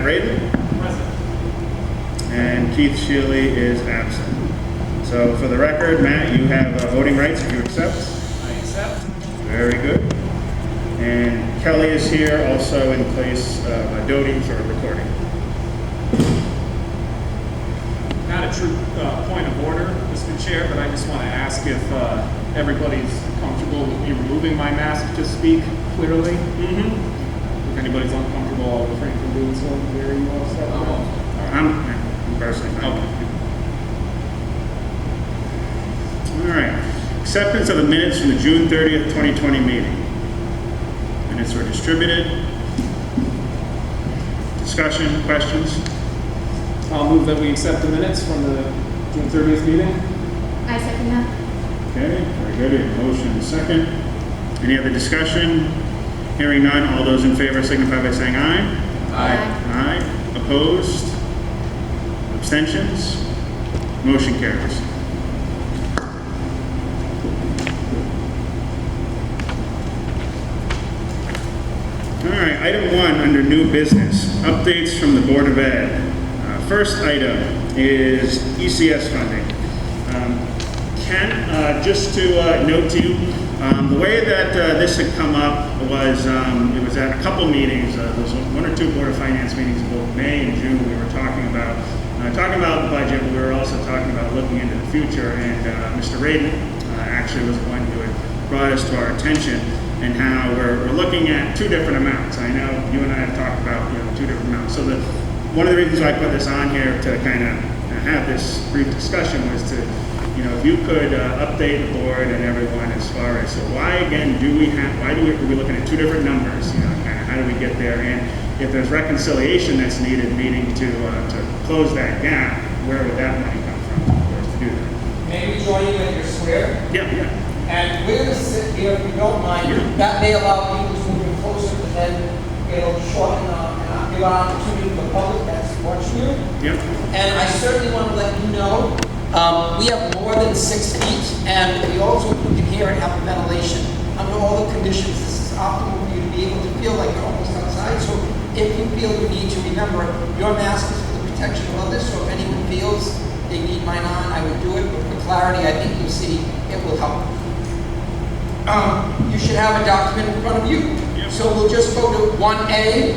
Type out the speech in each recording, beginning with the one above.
Radin. Present. And Keith Shealy is absent. So for the record, Matt, you have voting rights if you accept. I accept. Very good. And Kelly is here also in place of Doty for recording. Not a true point of order, Mr. Chair, but I just want to ask if everybody's comfortable with me removing my mask to speak clearly. If anybody's uncomfortable, I'll refrain from doing so. Gary, you all set? I'm personally fine. Okay. All right. Acceptance of the minutes from the June 30th, 2020 meeting. Minutes were distributed. Discussion, questions? I'll move that we accept the minutes from the June 30th meeting. I second that. Okay, very good. We have a motion and a second. Any other discussion? Hearing none, all those in favor signify by saying aye. Aye. Opposed? Abstentions? Motion carries. All right, item 1 under new business, updates from the Board of Ed. First item is ECS funding. Ken, just to note to you, the way that this had come up was it was at a couple meetings. There was 1 or 2 Board of Finance meetings in both May and June. We were talking about the budget. We were also talking about looking into the future. And Mr. Radin actually was the one who had brought us to our attention and how we're looking at 2 different amounts. I know you and I have talked about 2 different amounts. So one of the reasons why I put this on here to kind of have this brief discussion was to, if you could update the board and everyone as far as, so why are we looking at 2 different numbers, kind of how do we get there, and if there's reconciliation that's needed, needing to close that gap, where would that money come from for us to do that? May we join you in your square? Yeah. And we're going to sit here, if you don't mind. That may allow people to move in closer, but then it'll shorten and give an opportunity to the public that's watching you. Yep. And I certainly want to let you know, we have more than 6 feet, and we also put in here and have ventilation. Under all the conditions, this is optimal for you to be able to feel like you're almost outside. So if you feel you need to, remember, your mask is for the protection of others, so if anyone feels they need mine on, I would do it. But for clarity, I think you'll see it will help. You should have a document in front of you. Yep. So we'll just go to 1A.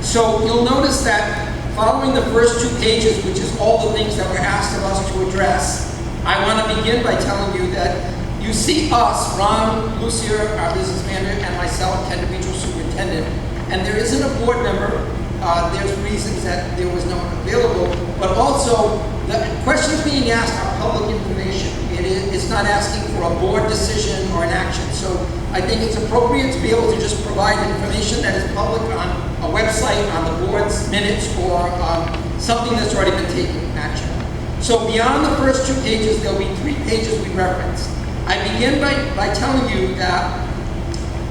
So you'll notice that following the first 2 pages, which is all the things that were asked of us to address, I want to begin by telling you that you see us, Ron Lucier, our business manager, and myself, Ken DePietro, superintendent, and there isn't a board member. There's reasons that there was no one available, but also the questions being asked are public information. It's not asking for a board decision or an action. So I think it's appropriate to be able to just provide information that is public on a website, on the board's minutes, or something that's already been taken action. So beyond the first 2 pages, there'll be 3 pages we reference. I begin by telling you that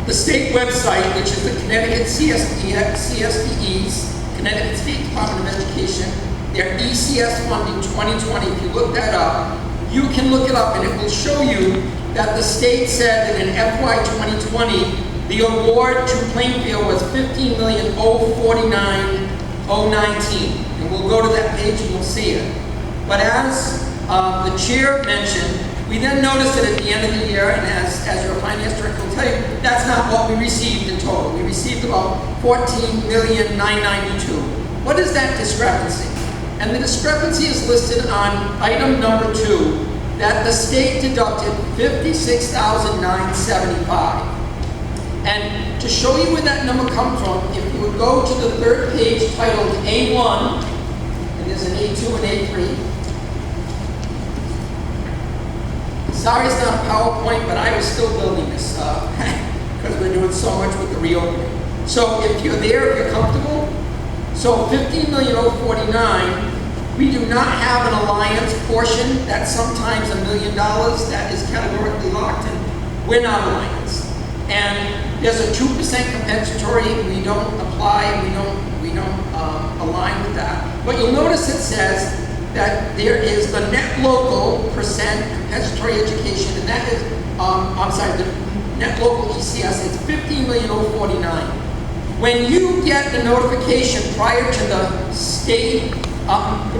the state website, which is the Connecticut CSDE's, Connecticut State Department of Education, their ECS Funding 2020, if you look that up, you can look it up and it will show you that the state said that in FY 2020, the award to Plainfield was $15,049,019. And we'll go to that page and you'll see it. But as the chair mentioned, we then noticed that at the end of the year, and as your finance director will tell you, that's not what we received in total. We received about $14,992,000. What is that discrepancy? And the discrepancy is listed on item number 2, that the state deducted $56,975. And to show you where that number comes from, if you would go to the 3rd page titled A1, and there's an A2 and A3. Sorry it's not a PowerPoint, but I was still building this because we're doing so much with the reopening. So if you're there, if you're comfortable, so $15,049,000, we do not have an alliance portion. That's sometimes $1 million that is categorically locked in. We're not alliance. And there's a 2% compensatory. We don't apply, we don't align with that. But you'll notice it says that there is the net local percent compensatory education, and that is, the net local ECS is $15,049,000. When you get the notification prior to the state,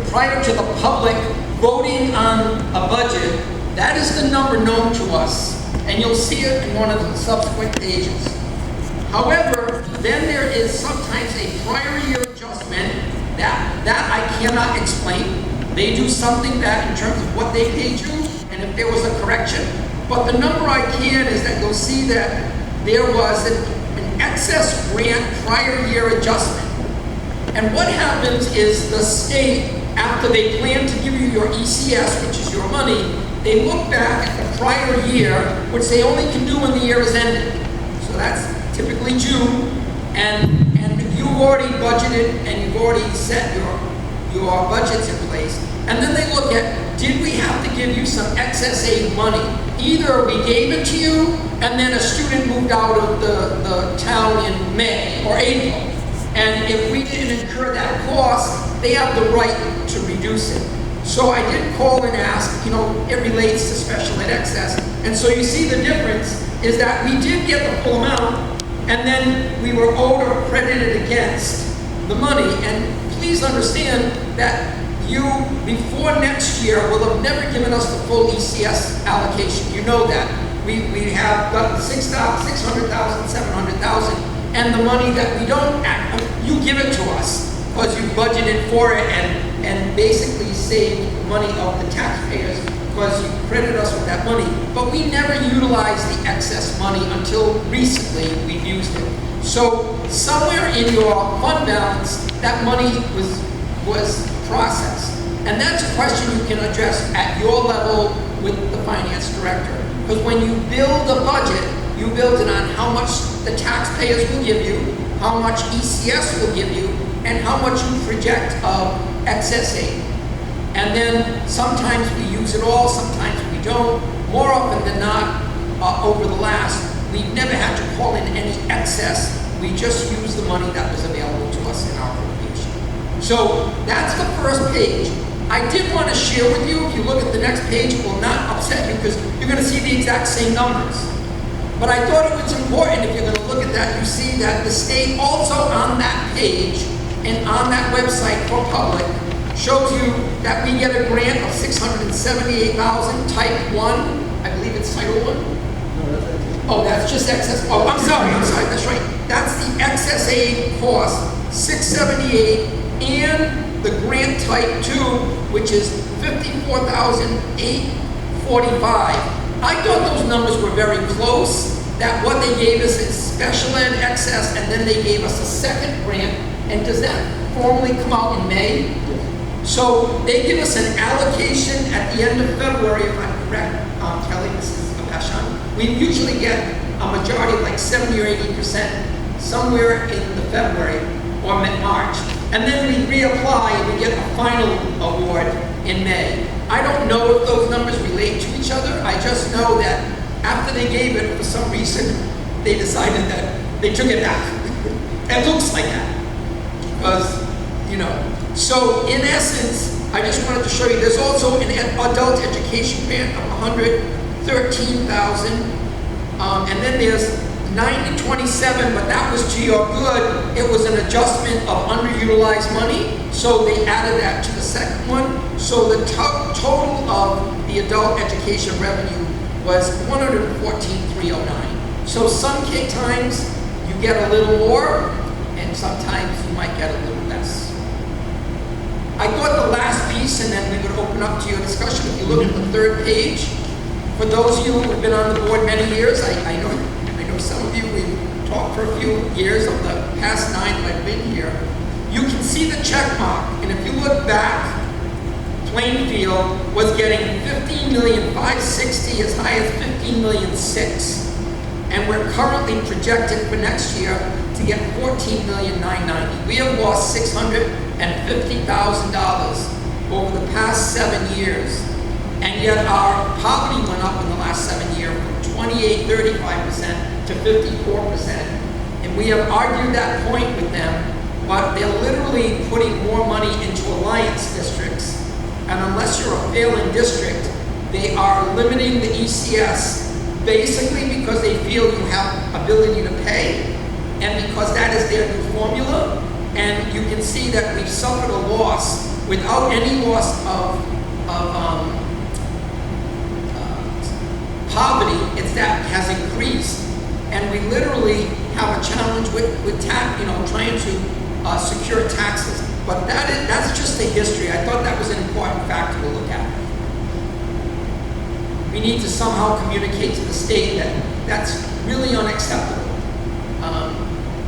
prior to the public voting on a budget, that is the number known to us, and you'll see it in one of the subsequent pages. However, then there is sometimes a prior year adjustment that I cannot explain. They do something back in terms of what they paid you, and if there was a correction. But the number I can is that you'll see that there was an excess grant prior year adjustment. And what happens is the state, after they plan to give you your ECS, which is your money, they look back at the prior year, which they only can do when the year is ended. So that's typically June, and you've already budgeted and you've already set your budgets in place. And then they look at, did we have to give you some excess aid money? Either we gave it to you, and then a student moved out of the town in May or April. And if we didn't incur that cost, they have the right to reduce it. So I did call and ask, it relates to special ed excess. And so you see the difference is that we did get the full amount, and then we were owed or credited against the money. And please understand that you, before next year, will have never given us the full ECS allocation. You know that. We have got 600,000, 700,000, and the money that we don't, you give it to us because you budgeted for it and basically saved money of the taxpayers because you credit us with that money. But we never utilized the excess money until recently we've used it. So somewhere in your fund balance, that money was processed. And that's a question you can address at your level with the finance director. Because when you build a budget, you build it on how much the taxpayers will give you, how much ECS will give you, and how much you project of excess aid. And then sometimes we use it all, sometimes we don't. More often than not, over the last, we've never had to call in any excess. We just use the money that was available to us in our appropriation. So that's the first page. I did want to share with you, if you look at the next page, it will not upset you because you're going to see the exact same numbers. But I thought it was important, if you're going to look at that, you see that the state also on that page and on that website for public shows you that we get a grant of $678,000, type 1. I believe it's title 1. Oh, that's just excess. Oh, I'm sorry, that's right. That's the excess aid cost, $678,000, and the grant type 2, which is $54,845. I thought those numbers were very close, that what they gave us is special ed excess, and then they gave us a second grant. And does that formally come out in May? So they give us an allocation at the end of February, if I'm correct, Kelly, Mrs. Abashan. We usually get a majority, like 70 or 80%, somewhere in the February or March. And then we reapply and we get a final award in May. I don't know if those numbers relate to each other. I just know that after they gave it, for some reason, they decided that they took it back. It looks like that. Because, so in essence, I just wanted to show you, there's also an adult education grant of $113,000. And then there's 9 to 27, but that was to your good. It was an adjustment of underutilized money, so they added that to the second one. So the total of the adult education revenue was $114,309. So some times you get a little more, and sometimes you might get a little less. I thought the last piece, and then we would open up to your discussion. If you look at the third page, for those of you who have been on the board many years, I know some of you, we've talked for a few years of the past 9 that I've been here. You can see the check mark, and if you look back, Plainfield was getting $15,560,000 as high as $15,006,000. And we're currently projected for next year to get $14,990,000. We have lost $650,000 over the past 7 years. And yet our poverty went up in the last 7 years from 35% to 54%. And we have argued that point with them, but they're literally putting more money into alliance districts. And unless you're a failing district, they are limiting the ECS basically because they feel you have ability to pay and because that is their formula, and you can see that we've suffered a loss without any loss of poverty. It's that has increased, and we literally have a challenge with tax, trying to secure taxes. But that's just the history. I thought that was an important factor to look at. We need to somehow communicate to the state that that's really unacceptable.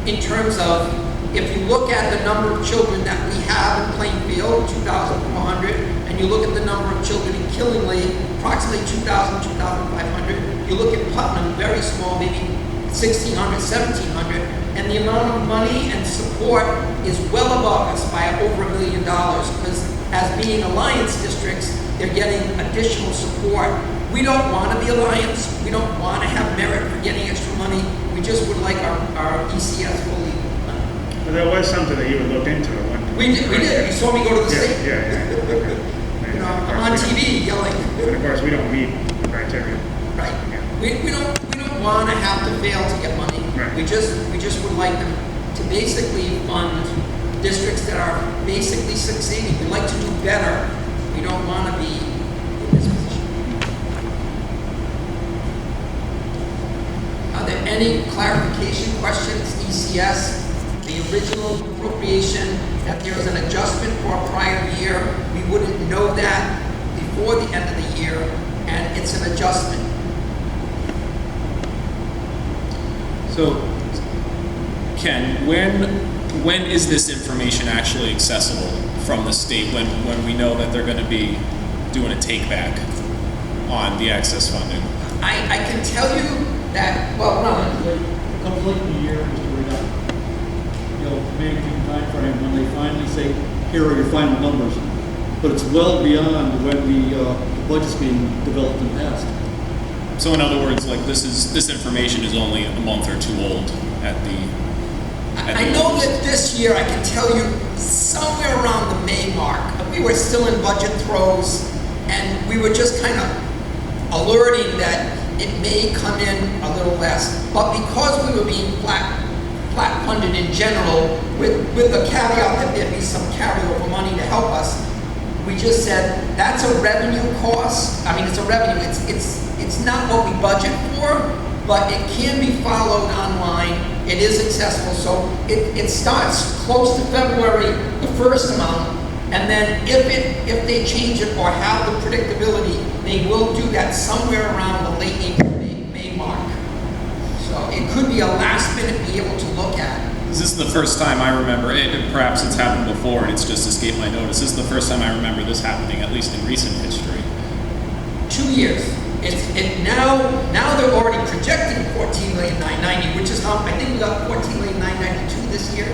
In terms of, if you look at the number of children that we have in Plainfield, 2,400, and you look at the number of children in Killingley, approximately 2,000, 2,500. You look at Putnam, very small, maybe 1,600, 1,700, and the amount of money and support is well above us by over $1 million, because as being alliance districts, they're getting additional support. We don't want to be alliance. We don't want to have merit for getting extra money. We just would like our ECS fully. But there was something that you had looked into at one point. We did. You saw me go to the state. Yeah. Okay. I'm on TV yelling. But of course, we don't meet the criteria. Right. Yeah. We don't want to have to fail to get money. Right. We just would like them to basically fund districts that are basically succeeding. We like to do better. We don't want to be in this position. Are there any clarification questions? ECS, the original appropriation, that there was an adjustment for a prior year. We wouldn't know that before the end of the year, and it's an adjustment. So, Ken, when is this information actually accessible from the state? When we know that they're going to be doing a take back on the access funding? I can tell you that, well, Ron, Comes late in the year, Mr. Reed, May, June timeframe, when they finally say, here are your final numbers. But it's well beyond when the budget's being developed and passed. So in other words, like this information is only a month or two old at the. I know that this year, I can tell you, somewhere around the May mark, we were still in budget throes, and we were just kind of alerting that it may come in a little less. But because we were being flat funded in general, with the caveat that there'd be some carryover money to help us, we just said, that's a revenue cost. I mean, it's a revenue, it's not what we budget for, but it can be followed online. It is accessible, so it starts close to February, the first amount, and then if they change it or have the predictability, they will do that somewhere around the late April, May mark. So it could be a last minute be able to look at. This is the first time I remember it, and perhaps it's happened before and it's just escaped my notice. This is the first time I remember this happening, at least in recent history. 2 years. Now they're already projecting $14,990,000, which is how I think we got $14,992,000 this year.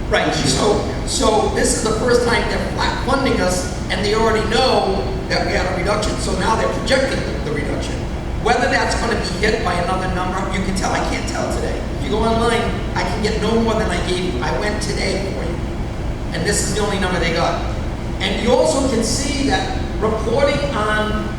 Right. So this is the first time they're flat funding us, and they already know that we had a reduction. So now they're projecting the reduction. Whether that's going to be hit by another number, you can tell. I can't tell today. If you go online, I can get no more than I gave you. I went today for you, and this is the only number they got. And you also can see that reporting on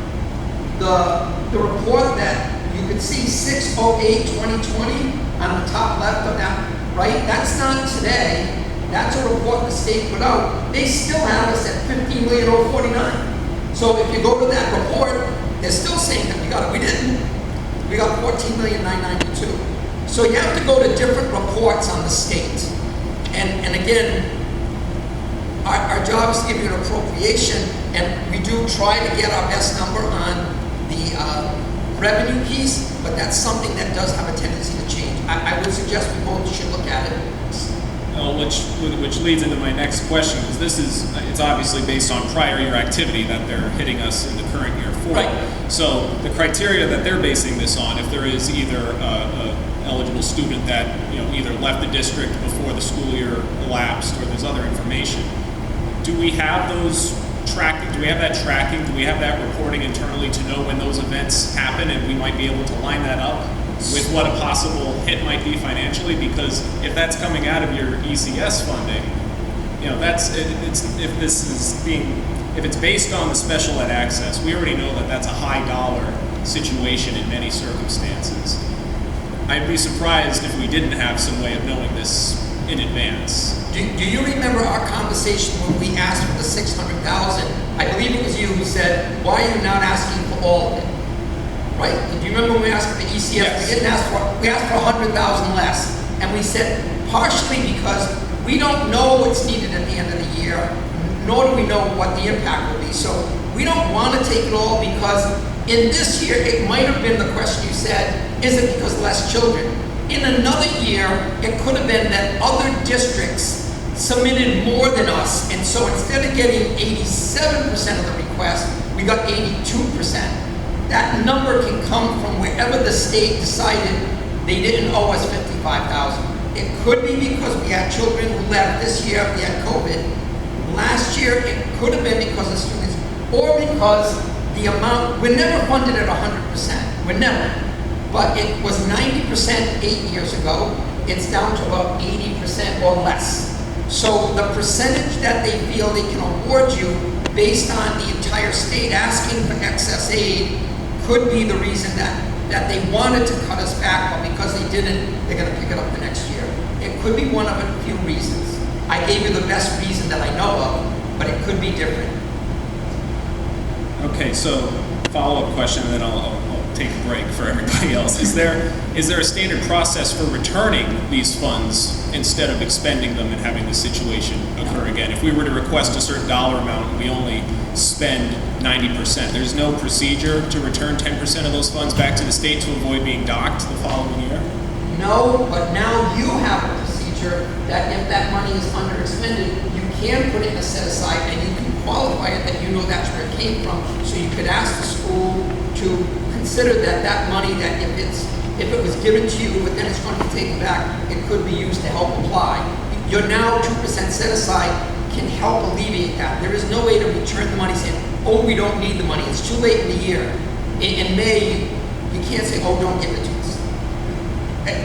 the report that you can see 6/08/2020 on the top left of that, right? That's not today. That's a report the state put out. They still have us at 15,049,000. So if you go to that report, they're still saying that we got it. We didn't. We got 14,992,000. So you have to go to different reports on the state. And again, our job is to give you an appropriation, and we do try to get our best number on the revenue piece, but that's something that does have a tendency to change. I would suggest we both should look at it. Which leads into my next question, because it's obviously based on prior year activity that they're hitting us in the current year for. Right. So the criteria that they're basing this on, if there is either a eligible student that either left the district before the school year elapsed, or there's other information, do we have those tracking? Do we have that tracking? Do we have that reporting internally to know when those events happen, and we might be able to line that up with what a possible hit might be financially? Because if that's coming out of your ECS funding, if it's based on the special ed access, we already know that that's a high dollar situation in many circumstances. I'd be surprised if we didn't have some way of knowing this in advance. Do you remember our conversation when we asked for the 600,000? I believe it was you who said, why are you not asking for all of it? Right? Do you remember when we asked for the ECS? Yes. We asked for 100,000 less. And we said, partially because we don't know what's needed at the end of the year, nor do we know what the impact will be. So we don't want to take it all because in this year, it might have been the question you said, is it because less children? In another year, it could have been that other districts submitted more than us. And so instead of getting 87% of the request, we got 82%. That number can come from wherever the state decided they didn't owe us 55,000. It could be because we had children who left this year, we had COVID. Last year, it could have been because of students, or because the amount, we're never funded at 100%, we're never. But it was 90% 8 years ago, it's down to about 80% or less. So the percentage that they feel they can award you based on the entire state asking for excess aid could be the reason that they wanted to cut us back, but because they didn't, they're going to pick it up the next year. It could be one of a few reasons. I gave you the best reason that I know of, but it could be different. Okay, so follow-up question, and then I'll take a break for everybody else. Is there a standard process for returning these funds instead of expending them and having the situation occur again? If we were to request a certain dollar amount and we only spend 90%, there's no procedure to return 10% of those funds back to the state to avoid being docked the following year? No, but now you have a procedure that if that money is underexpended, you can put it in a set aside and you can qualify it that you know that's where it came from. So you could ask the school to consider that money, that if it was given to you, but then it's going to be taken back, it could be used to help apply. Your now 2% set aside can help alleviate that. There is no way to return the money saying, oh, we don't need the money. It's too late in the year. In May, you can't say, oh, don't give it to us.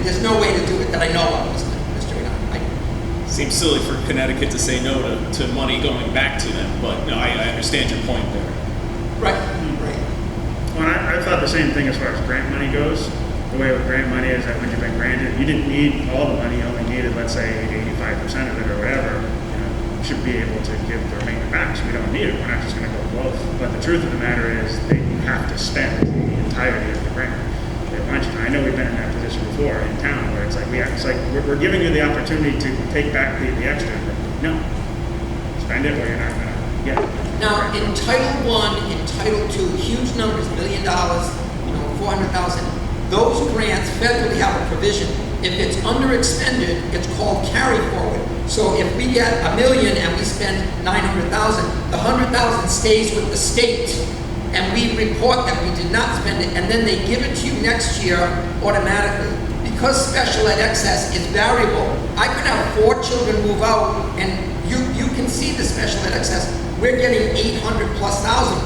There's no way to do it that I know of, Mr. Renaud. Seems silly for Connecticut to say no to money going back to them, but no, I understand your point there. Right. Well, I thought the same thing as far as grant money goes. The way with grant money is that when you've been granted, you didn't need all the money, you only needed, let's say, 85% of it or whatever. You should be able to give the remainder back, so we don't need it. We're not just going to go both. But the truth of the matter is that you have to spend the entirety of the grant. They want you to. I know we've been in that position before in town where it's like we're giving you the opportunity to take back the extra. No, spend it or you're not going to get it. Now, in Title I, in Title II, huge numbers, $1 million, 400,000. Those grants federally have a provision. If it's underexpended, it's called carry forward. So if we get $1 million and we spend 900,000, the 100,000 stays with the state, and we report that we did not spend it, and then they give it to you next year automatically. Because special ed excess is variable, I could have 4 children move out, and you can see the special ed excess. We're getting 800 plus thousand.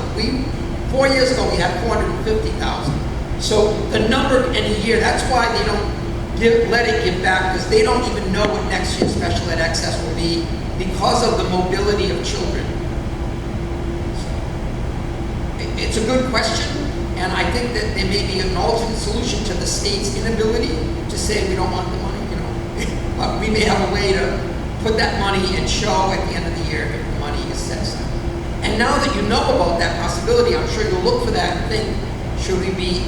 4 years ago we had 450,000. So the number in a year, that's why they don't let it give back, because they don't even know what next year's special ed excess will be because of the mobility of children. So, it's a good question, and I think that there may be an alternate solution to the state's inability to say we don't want the money, but we may have a way to put that money and show at the end of the year if the money is set aside. And now that you know about that possibility, I'm sure you'll look for that and think, should we be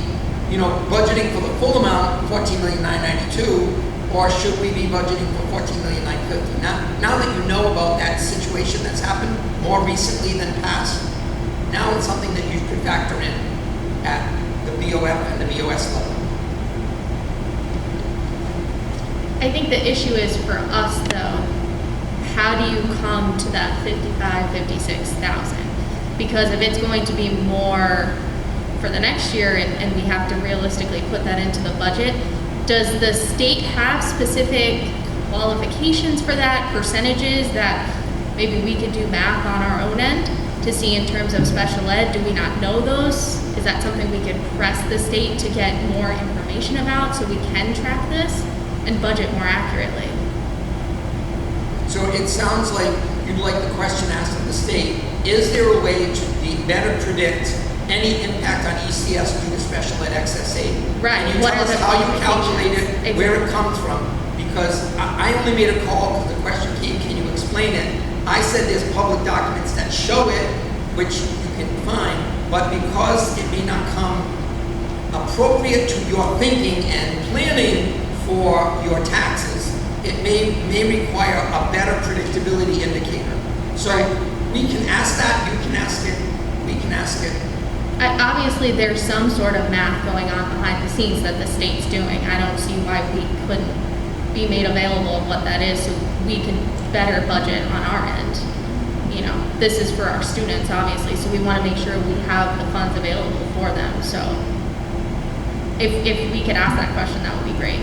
budgeting for the full amount, $14,992,000, or should we be budgeting for $14,950,000? Now that you know about that situation that's happened more recently than past, now it's something that you could factor in at the BOF and the BOS level. I think the issue is for us though, how do you come to that 56,000? Because if it's going to be more for the next year and we have to realistically put that into the budget, does the state have specific qualifications for that, percentages that maybe we could do math on our own end to see in terms of special ed? Do we not know those? Is that something we could press the state to get more information about so we can track this and budget more accurately? So it sounds like you'd like the question asked of the state, is there a way to better predict any impact on ECS due to special ed excess aid? Right. And you What tell are us the how you calculate it, qualifications? where it comes from. because I only made a call because the question came, can you explain it? I said there's public documents that show it, which you can find, but because it may not come appropriate to your thinking and planning for your taxes, it may require a better predictability indicator. So we can ask that, you can ask it, we can ask it. Obviously, there's some sort of math going on behind the scenes that the state's doing. I don't see why we couldn't be made available of what that is so we can better budget on our end. You know, this is for our students, obviously, so we want to make sure we have the funds available for them. So if we could ask that question, that would be great.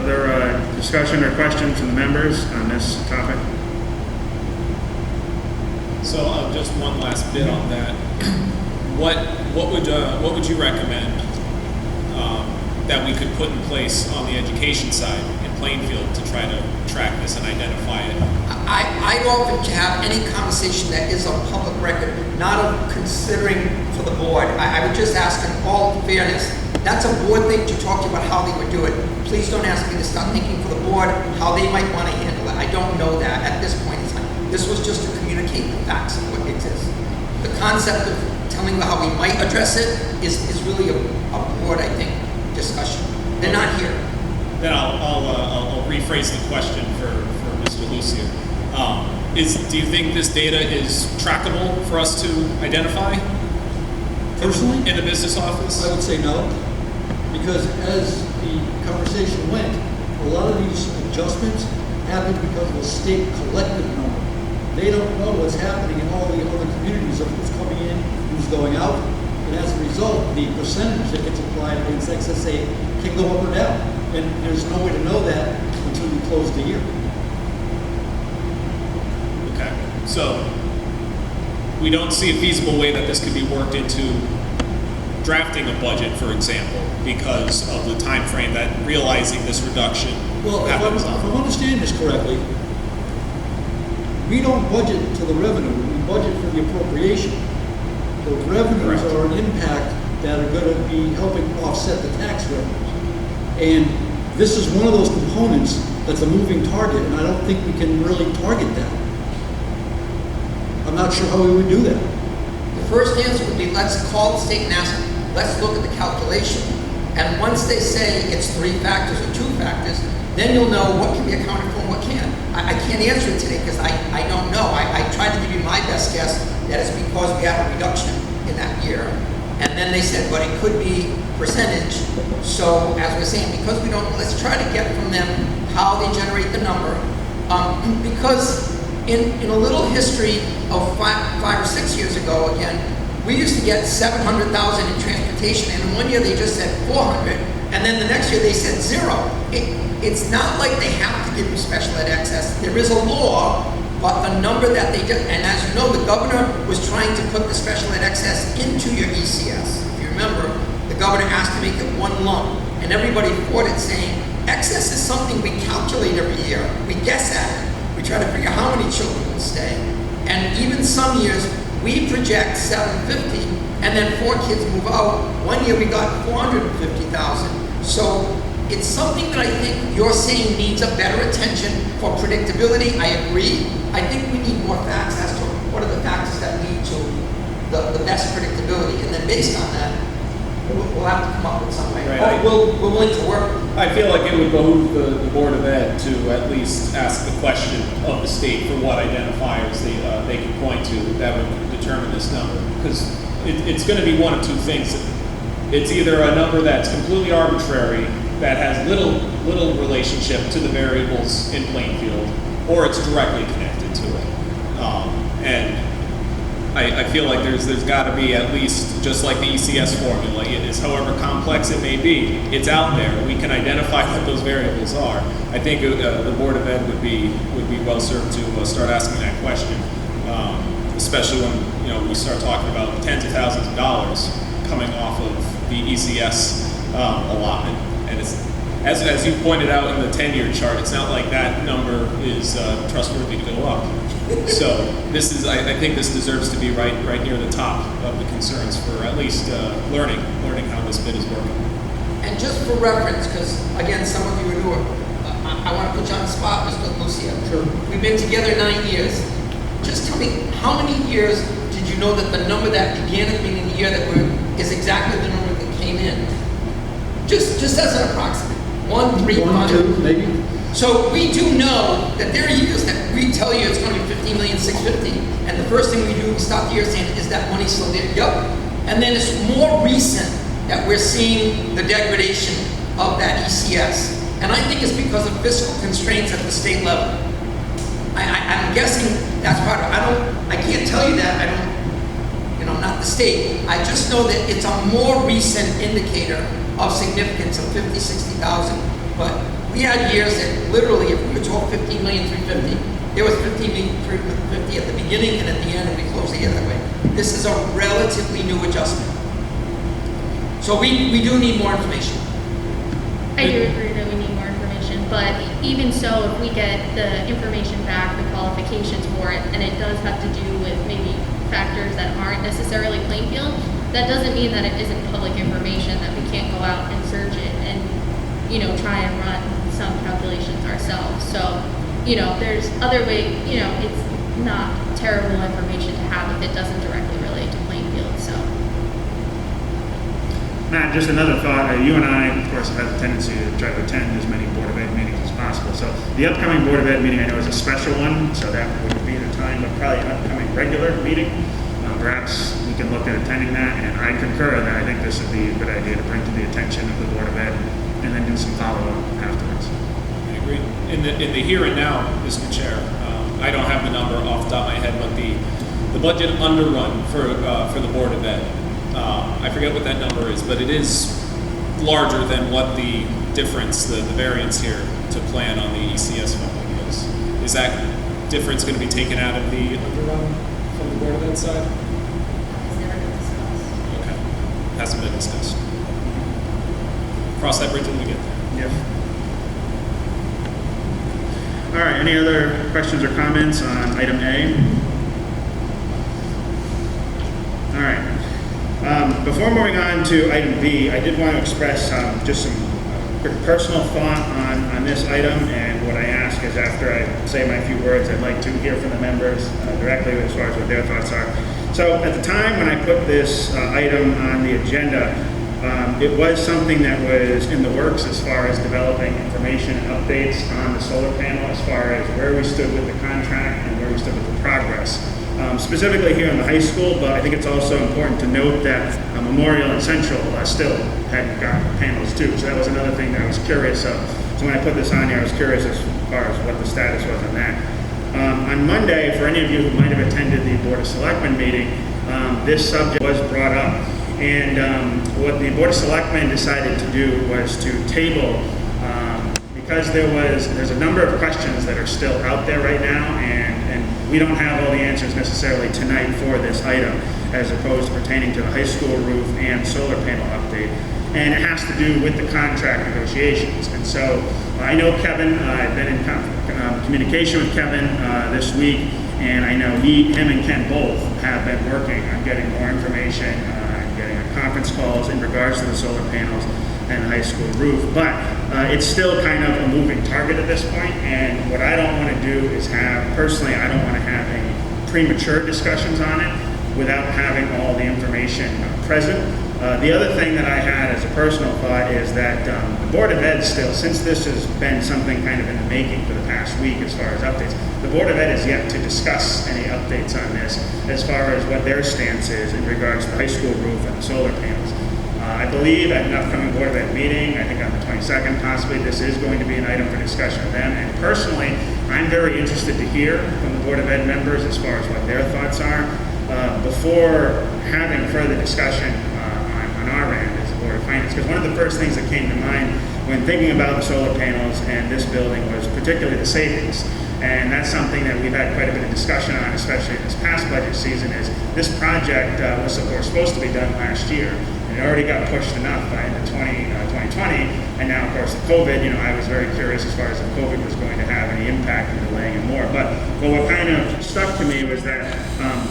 Other discussion or questions from the members on this topic? So just one last bit on that. What would you recommend that we could put in place on the education side in Plainfield to try to track this and identify it? I offer to have any conversation that is on public record, not of considering for the board. I would just ask in all fairness, that's a board thing to talk to about how they would do it. Please don't ask me to start thinking for the board how they might want to handle it. I don't know that at this point in time. This was just to communicate the facts of what exists. The concept of telling you how we might address it is really a board, I think, discussion. They're not here. Then I'll rephrase the question for Mr. Lucier. Do you think this data is trackable for us to identify? Personally, In the business office? I would say no, because as the conversation went, a lot of these adjustments happen because of a state collective number. They don't know what's happening in all the other communities of who's coming in, who's going out, and as a result, the percentage that gets applied against excess aid can go up or down, and there's no way to know that until you close the year. Okay, so we don't see a feasible way that this could be worked into drafting a budget, for example, because of the time frame that realizing this reduction Well, if happens I'm on. understanding this correctly, we don't budget to the revenue, we budget for the appropriation. The revenues Correct. are an impact that are going to be helping offset the tax revenues. And this is one of those components that's a moving target, and I don't think we can really target that. I'm not sure how we would do that. The first answer would be, let's call the state and ask them, let's look at the calculation. And once they say it's 3 factors or 2 factors, then you'll know what can be accounted for and what can't. I can't answer it today because I don't know. I tried to give you my best guess that it's because we have a reduction in that year. And then they said, but it could be percentage. So as we're saying, because we don't, let's try to get from them how they generate the number. Because in a little history of 5 or 6 years ago, again, we used to get 700,000 in transportation, and in one year they just said 400, and then the next year they said 0. It's not like they have to give you special ed access. There is a law, but the number that they did, and as you know, the governor was trying to put the special ed access into your ECS. If you remember, the governor asked to make it one lump, and everybody fought it, saying excess is something we calculate every year. We guess at it. We try to figure how many children will stay. And even some years, we project 750, and then 4 kids move out. One year we got 450,000. So it's something that I think you're saying needs a better attention for predictability. I agree. I think we need more facts as to what are the factors that lead to the best predictability. And then based on that, we'll have to come up with something. Right. We're willing to work. I feel like it would behoove the Board of Ed to at least ask the question of the state for what identifiers they can point to that would determine this number. Because it's going to be one of 2 things. It's either a number that's completely arbitrary, that has little relationship to the variables in Plainfield, or it's directly connected to it. And I feel like there's got to be at least, just like the ECS formula, it is however complex it may be, it's out there. We can identify what those variables are. I think the Board of Ed would be well served to start asking that question, especially when we start talking about tens of thousands of dollars coming off of the ECS allotment. And it's, as you pointed out in the 10-year chart, it's not like that number is trustworthy to go up. So this is, I think this deserves to be right near the top of the concerns for at least learning how this bid is working. And just for reference, because again, some of you are newer, I want to put you on the spot, Mr. Lucio. Sure. We've been together 9 years. Just tell me, how many years did you know that the number that began at the beginning of the year is exactly the number that came in? Just as an approximate. 1, 3, 1, 5. 2, maybe? So we do know that there are years that we tell you it's going to be 15,650,000, and the first thing we do, we start the year saying, is that money still there? Yep. And then it's more recent that we're seeing the degradation of that ECS. And I think it's because of fiscal constraints at the state level. I'm guessing that's part of it. I can't tell you that. Not the state. I just know that it's a more recent indicator of significance of 50, 60,000. But we had years that literally, if we were told 15,350,000, there was 15,350,000 at the beginning and at the end, and we closed the year that way. This is a relatively new adjustment. So we do need more information. I do agree that we need more information, but even so, if we get the information back, the qualifications for it, and it does have to do with maybe factors that aren't necessarily Plainfield, that doesn't mean that it isn't public information, that we can't go out and search it and, try and run some calculations ourselves. So, there's other ways, it's not terrible information to have if it doesn't directly relate to Plainfield, so. Matt, just another thought. You and I, of course, have a tendency to try to attend as many Board of Ed meetings as possible. So the upcoming Board of Ed meeting I know is a special one, so that wouldn't be the time, but probably an upcoming regular meeting. Perhaps we can look at attending that, and I concur that I think this would be a good idea to bring to the attention of the Board of Ed and then do some follow-up afterwards. I agree. In the here and now, Mr. Chair, I don't have the number off the top of my head, but the budget underrun for the Board of Ed, I forget what that number is, but it is larger than what the difference, the variance here to plan on the ECS funding is. Is that difference going to be taken out of the underrun from the Board of Ed side? It's never been discussed. Okay. Hasn't been discussed. Cross that bridge when we get there. Yep. All right, any other questions or comments on item A? All right. Before moving on to item B, I did want to express just some quick personal thought on this item, and what I ask is after I say my few words, I'd like to hear from the members directly as far as what their thoughts are. So at the time when I put this item on the agenda, it was something that was in the works as far as developing information and updates on the solar panel as far as where we stood with the contract and where we stood with the progress. Specifically here in the high school, but I think it's also important to note that Memorial and Central still hadn't got panels too. So that was another thing that I was curious of. So when I put this on here, I was curious as far as what the status was on that. On Monday, for any of you who might have attended the Board of Selectmen meeting, this subject was brought up. And what the Board of Selectmen decided to do was to table, because there's a number of questions that are still out there right now, and we don't have all the answers necessarily tonight for this item, as opposed to pertaining to the high school roof and solar panel update. And it has to do with the contract negotiations. And so I know Kevin, I've been in communication with Kevin this week, and I know him and Ken both have been working on getting more information, getting conference calls in regards to the solar panels and the high school roof. But it's still kind of a moving target at this point, and what I don't want to do is personally, I don't want to have any premature discussions on it without having all the information present. The other thing that I had as a personal thought is that the Board of Ed still, since this has been something kind of in the making for the past week as far as updates, the Board of Ed has yet to discuss any updates on this as far as what their stance is in regards to the high school roof and the solar panels. I believe at an upcoming Board of Ed meeting, I think on the 22nd possibly, this is going to be an item for discussion with them. And personally, I'm very interested to hear from the Board of Ed members as far as what their thoughts are before having further discussion on our end as the Board of Finance. Because one of the first things that came to mind when thinking about the solar panels and this building was particularly the savings. And that's something that we've had quite a bit of discussion on, especially in this past budget season, is this project was supposed to be done last year. It already got pushed enough by the 2020, and now, of course, COVID, I was very curious as far as if COVID was going to have any impact in delaying it more. But what kind of stuck to me was that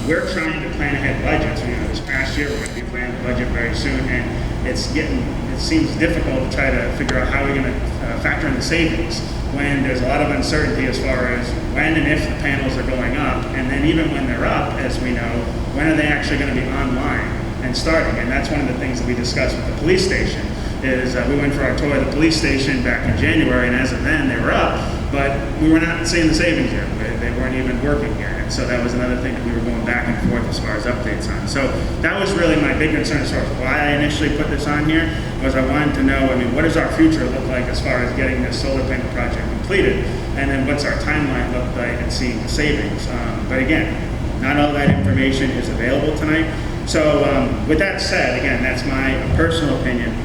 we're trying to plan ahead budgets. This past year, we're going to be planning the budget very soon, and it seems difficult to try to figure out how we're going to factor in the savings when there's a lot of uncertainty as far as when and if the panels are going up, and then even when they're up, as we know, when are they actually going to be online and starting? And that's one of the things that we discussed with the police station, is we went for our tour of the police station back in January, and as of then, they were up, but we were not seeing the savings yet. They weren't even working yet. And so that was another thing that we were going back and forth as far as updates on. So that was really my big concern as far as why I initially put this on here, was I wanted to know, what does our future look like as far as getting this solar panel project completed? And then what's our timeline look like and seeing the savings? But again, not all that information is available tonight. So with that said, again, that's my personal opinion.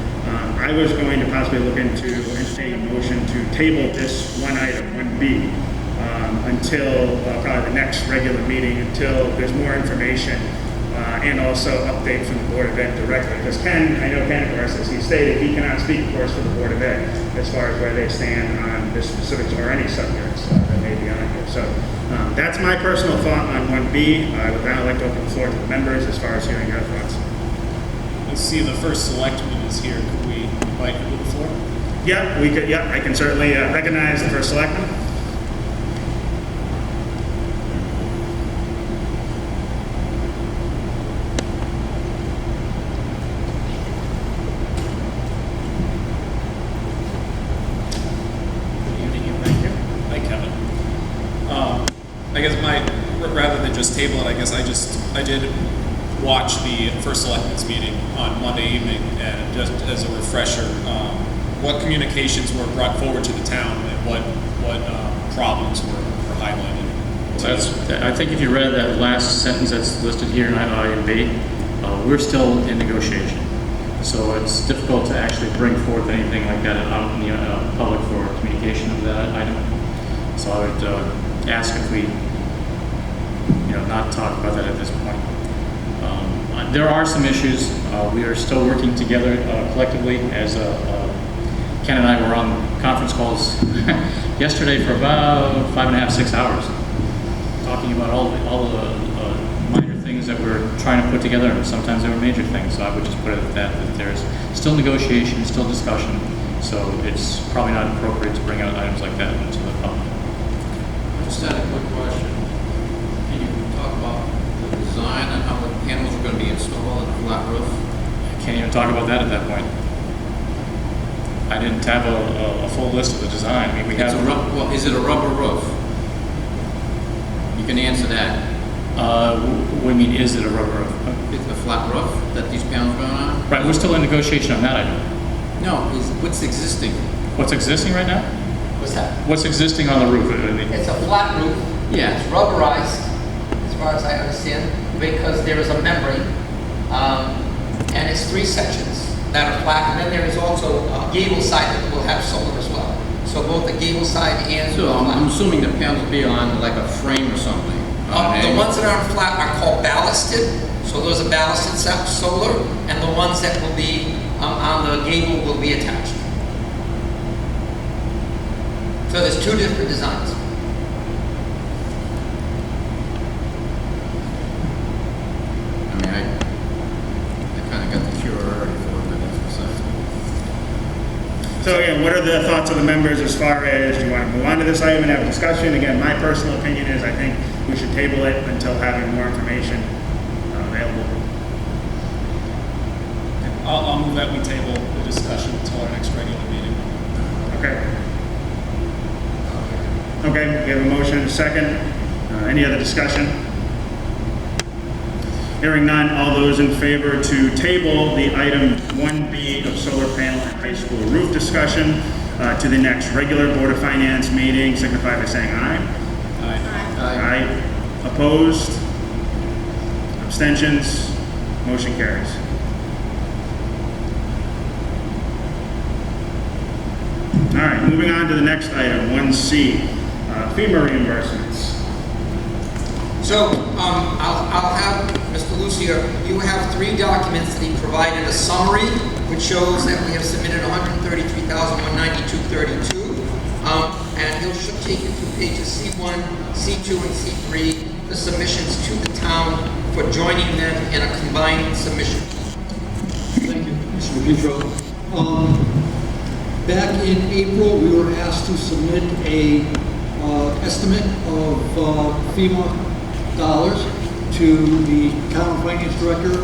I was going to possibly look into entertaining a motion to table this one item, 1B, until probably the next regular meeting, until there's more information and also update from the Board of Ed directly. Because I know Ken, of course, as he stated, he cannot speak, of course, for the Board of Ed as far as where they stand on the specifics or any subjects that may be on here. So that's my personal thought on 1B. I would now like to open the floor to the members as far as hearing your thoughts. I see the first selectman is here. Could we invite him to the floor? Yeah, we could. Yeah, I can certainly recognize the first selectman. Good evening and thank you. Hi, Kevin. I guess rather than just table it, I did watch the first selectmen's meeting on Monday evening, and just as a refresher, what communications were brought forward to the town and what problems were highlighted. I think if you read that last sentence that's listed here in item B, we're still in negotiation. So it's difficult to actually bring forth anything like that out in the public for communication of that item. So I would ask if we, not talk about that at this point. There are some issues. We are still working together collectively as Ken and I were on conference calls yesterday for about 5.5, 6 hours, talking about all the minor things that we're trying to put together, and sometimes there were major things. So I would just put it at that there's still negotiation, still discussion. So it's probably not appropriate to bring out items like that into the public. I just had a quick question. Can you talk about the design and how the panels are going to be installed on a flat roof? I can't even talk about that at that point. I didn't have a full list of the design. We have. Well, is it a rubber roof? You can answer that. What do you mean, is it a rubber roof? It's a flat roof that these panels are going on? Right, we're still in negotiation on that item. No, what's existing? What's existing right now? What's that? What's existing on the roof? It's a flat roof. Yeah. It's rubberized, as far as I understand, because there is a membrane, and it's 3 sections that are flat, and then there is also a gable side that will have solar as well. So both the gable side and So I'm assuming the panels will be on like a frame or something. the ones that aren't flat are called ballasted. So those are ballasted solar, and the ones that will be on the gable will be attached. So there's 2 different designs. I mean, I kind of got the cure already for it, but that's besides the So again, what are the thoughts of the members as far as, do you want to move on to this item and have a discussion? Again, my personal opinion is I think we should table it until having more information available. I'll move that we table the discussion until our next regular meeting. Okay. Okay, we have a motion and a second. Any other discussion? Hearing none, all those in favor to table the item 1B of solar panel and high school roof discussion to the next regular Board of Finance meeting, signify by saying aye. Aye. Aye. Opposed? Abstentions? Motion carries. All right, moving on to the next item, 1C, Fema reimbursements. So I'll have Mr. Lucia, you have 3 documents that he provided a summary, which shows that we have submitted $133,192.32. And he'll take you through pages C1, C2, and C3, the submissions to the town for joining them in a combined submission. Thank you, Mr. Petro. Back in April, we were asked to submit a estimate of FEMA dollars to the town finance director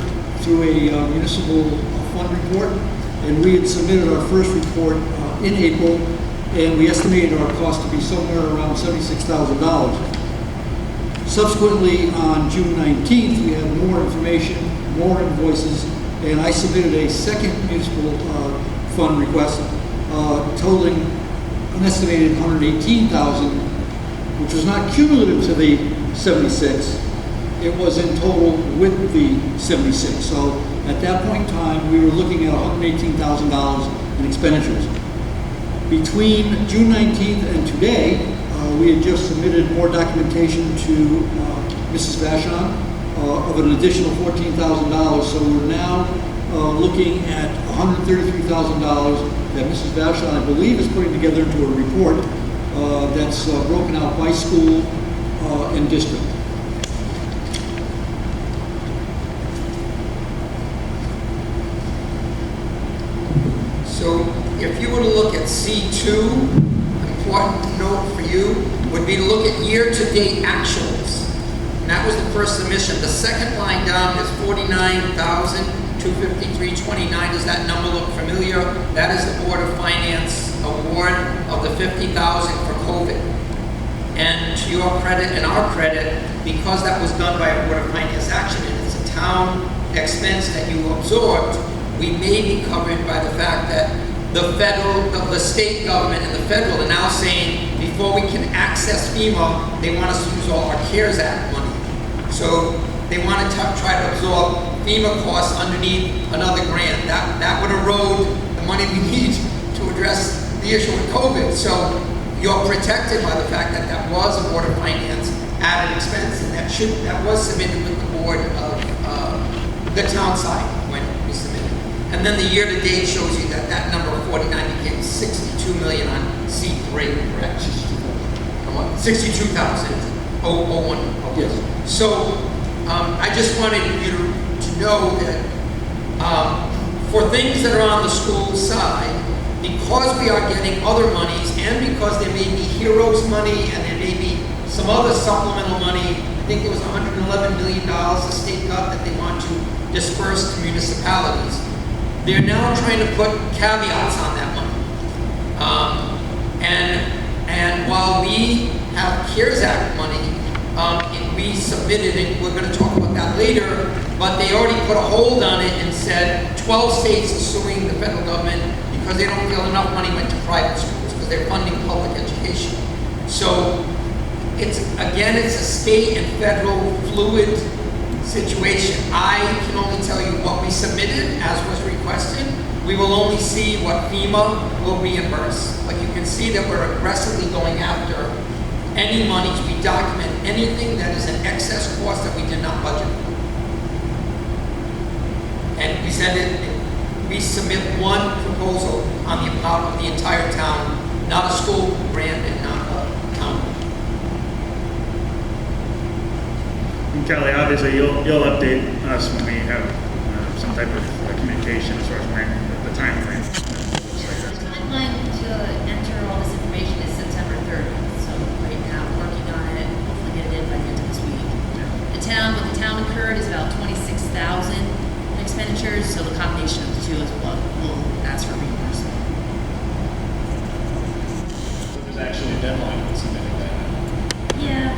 through a municipal fund report, and we had submitted our first report in April, and we estimated our cost to be somewhere around $76,000. Subsequently, on June 19th, we had more information, more invoices, and I submitted a second municipal fund request totaling an estimated $118,000, which was not cumulative to the 76. It was in total with the 76. So at that point in time, we were looking at $118,000 in expenditures. Between June 19th and today, we had just submitted more documentation to Mrs. Vashon of an additional $14,000. So we're now looking at $133,000 that Mrs. Vashon, I believe, is putting together into a report that's broken out by school and district. So if you were to look at C2, important note for you would be to look at year-to-date actuals. And that was the first submission. The second line down is $49,253.29. Does that number look familiar? That is the Board of Finance award of the $50,000 for COVID. And to your credit and our credit, because that was done by a Board of Finance action and it's a town expense that you absorbed, we may be covered by the fact that the federal, the state government and the federal are now saying before we can access FEMA, they want us to use all our CARES Act money. So they want to try to absorb FEMA costs underneath another grant. That would erode the money we need to address the issue with COVID. So you're protected by the fact that that was a Board of Finance added expense, and that was submitted with the board of the town side when we submitted. And then the year-to-date shows you that that number of 49 became 62 million on C3, correct? 62,000. Yes. So I just wanted you to know that for things that are on the school side, because we are getting other monies and because there may be heroes money and there may be some other supplemental money, I think there was $111 million the state got that they want to disperse to municipalities. They're now trying to put caveats on that money. And while we have CARES Act money, we submitted, and we're going to talk about that later, but they already put a hold on it and said 12 states are suing the federal government because they don't feel enough money went to private schools because they're funding public education. So it's a state and federal fluid situation. I can only tell you what we submitted as was requested. We will only see what FEMA will reimburse. But you can see that we're aggressively going after any monies. We document anything that is an excess cost that we did not budget for. And we send it, we submit one proposal on the amount of the entire town, not a school grant and not a town. And Kelly, obviously, you'll update us when we have some type of communication as far as when the time frame. The timeline to enter all this information is September 30th. So right now, working on it, hopefully get it in by the end of this week. What the town incurred is about $26,000 in expenditures. So the combination of the two is what we'll ask for reimbursement. So there's actually a deadline for submitting that. Yeah,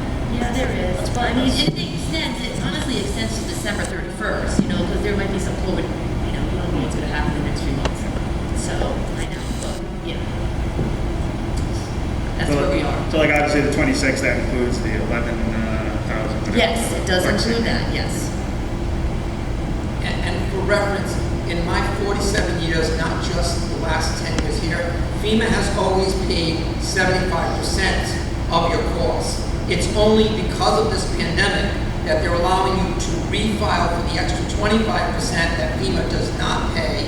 there is. Well, I mean, it honestly extends to December 31st, because there might be some COVID, we don't know what's going to happen in the next few months. So, I know, but, that's where we are. So like obviously the 26th, that includes the 11,000. Yes, it does include that, yes. And for reference, in my 47 years, not just the last 10 years here, FEMA has always paid 75% of your costs. It's only because of this pandemic that they're allowing you to refile for the extra 25% that FEMA does not pay,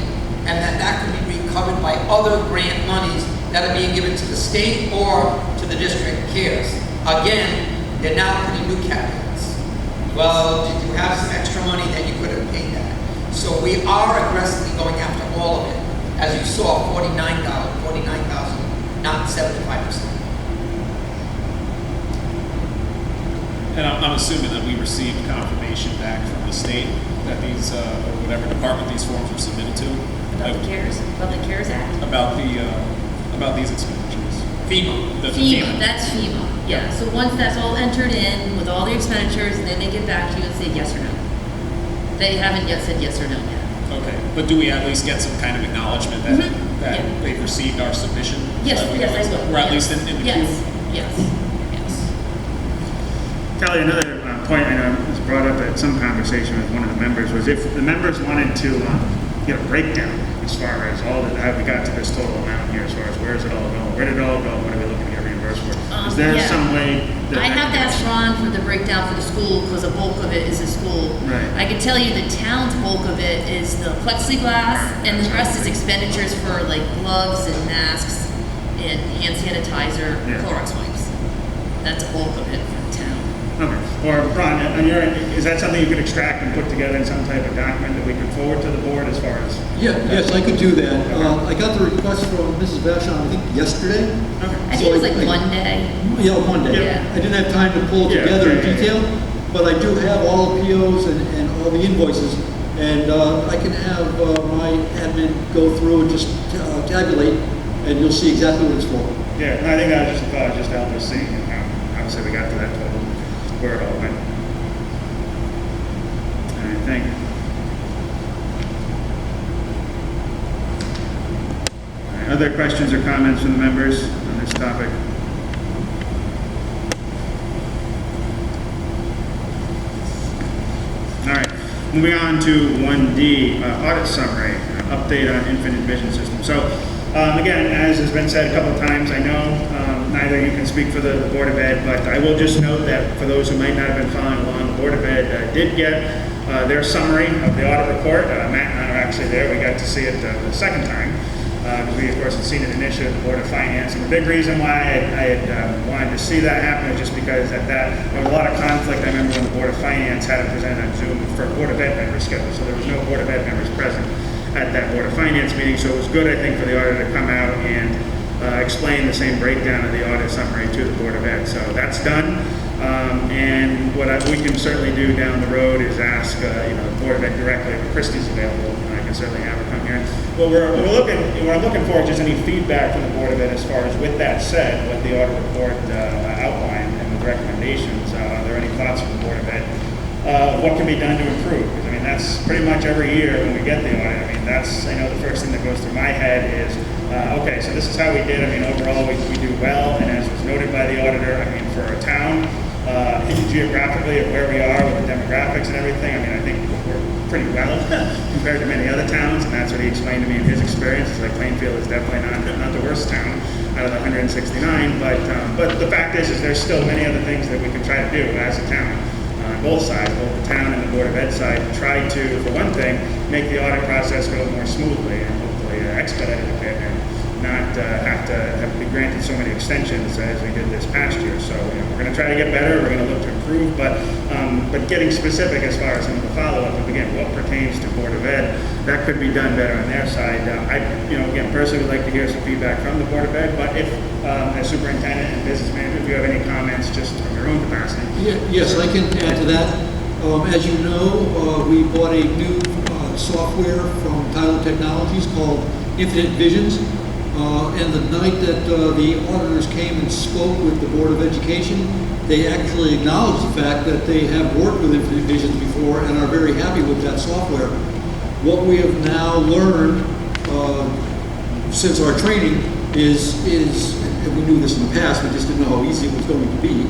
and that can be recovered by other grant monies that are being given to the state or to the district CARES. Again, they're now putting new caveats. Well, did you have some extra money that you could have paid that? So we are aggressively going after all of it. As you saw, 49,000, not 75%. And I'm assuming that we received confirmation back from the state that these, or whatever department these forms were submitted to. About the CARES Act. About these expenditures. FEMA. FEMA, that's FEMA, yeah. So once that's all entered in with all the expenditures, and then they get back to you and say yes or no. They haven't yet said yes or no yet. Okay, but do we at least get some kind of acknowledgement that, that Yeah. they've received our submission? Yes, So that we yes, know I will. We're at Yes. least in the Yes, queue? yes, yes. Kelly, another point I know was brought up at some conversation with one of the members was if the members wanted to get a breakdown as far as all the, how we got to this total amount here, as far as where's it all going, where did it all go, what are we looking to get reimbursed for? Is there Yeah. some way that I have to that- ask Ron for the breakdown for the school, because a bulk of it is the school. Right. I can tell you the town's bulk of it is the plexiglass, and the rest is expenditures for like gloves and masks and hand sanitizer, Yeah. Clorox wipes. That's a bulk of it for the town. Okay. Or Ron, on your end, is that something you could extract and put together in some type of document that we could forward to the board as far as? Yes, I could do that. I got the request from Mrs. Vashon, I think yesterday. I think it was like Monday. Yeah, Monday. Yeah. I didn't have time to pull it Yeah, together in yeah, yeah. detail, but I do have all the POs and all the invoices, and I can have my admin go through and just tabulate, and you'll see exactly what it's for. Yeah, no, I think that was just a thought, just to help us see, obviously we got to that total, where it all went. All right, thank you. All right, other questions or comments from the members on this topic? All right, moving on to 1D, audit summary, update on infant vision system. So, again, as has been said a couple of times, I know neither you can speak for the Board of Ed, but I will just note that for those who might not have been following along, the Board of Ed did get their summary of the audit report. Matt and I are actually there. We got to see it the second time. Because we, of course, had seen it initially at the Board of Finance. And the big reason why I had wanted to see that happen was just because at that, there was a lot of conflict. I remember when the Board of Finance had it presented on Zoom for Board of Ed members schedule. So there was no Board of Ed members present at that Board of Finance meeting. So it was good, I think, for the auditor to come out and explain the same breakdown of the audit summary to the Board of Ed. So that's done. And what we can certainly do down the road is ask, the Board of Ed directly if Christie's available. I can certainly have her come here. Well, what I'm looking for is just any feedback from the Board of Ed as far as, with that said, what the audit report outlined and with recommendations. Are there any thoughts from the Board of Ed? What can be done to improve? Because, I mean, that's pretty much every year when we get the audit. I mean, that's, I know the first thing that goes through my head is, okay, so this is how we did. I mean, overall, we do well. And as was noted by the auditor, I mean, for our town, geographically of where we are with the demographics and everything, I mean, I think we're pretty well compared to many other towns, and that's what he explained to me in his experience. It's like Plainfield is definitely not the worst town out of the 169, but the fact is there's still many other things that we can try to do as a town, on both sides, both the town and the Board of Ed side, to try to, for one thing, make the audit process go more smoothly and hopefully expedite it a bit, and not have to be granted so many extensions as we did this past year. So we're going to try to get better. We're going to look to improve, but getting specific as far as some of the follow-up, again, what pertains to Board of Ed, that could be done better on their side. I, again, personally would like to hear some feedback from the Board of Ed, but if, as superintendent and business manager, if you have any comments just from your own capacity. Yes, I can add to that. As you know, we bought a new software from Untitled Technologies called Infinite Visions. And the night that the auditors came and spoke with the Board of Education, they actually acknowledged the fact that they have worked with Infinite Visions before and are very happy with that software. What we have now learned since our training is, and we knew this in the past, we just didn't know how easy it was going to be,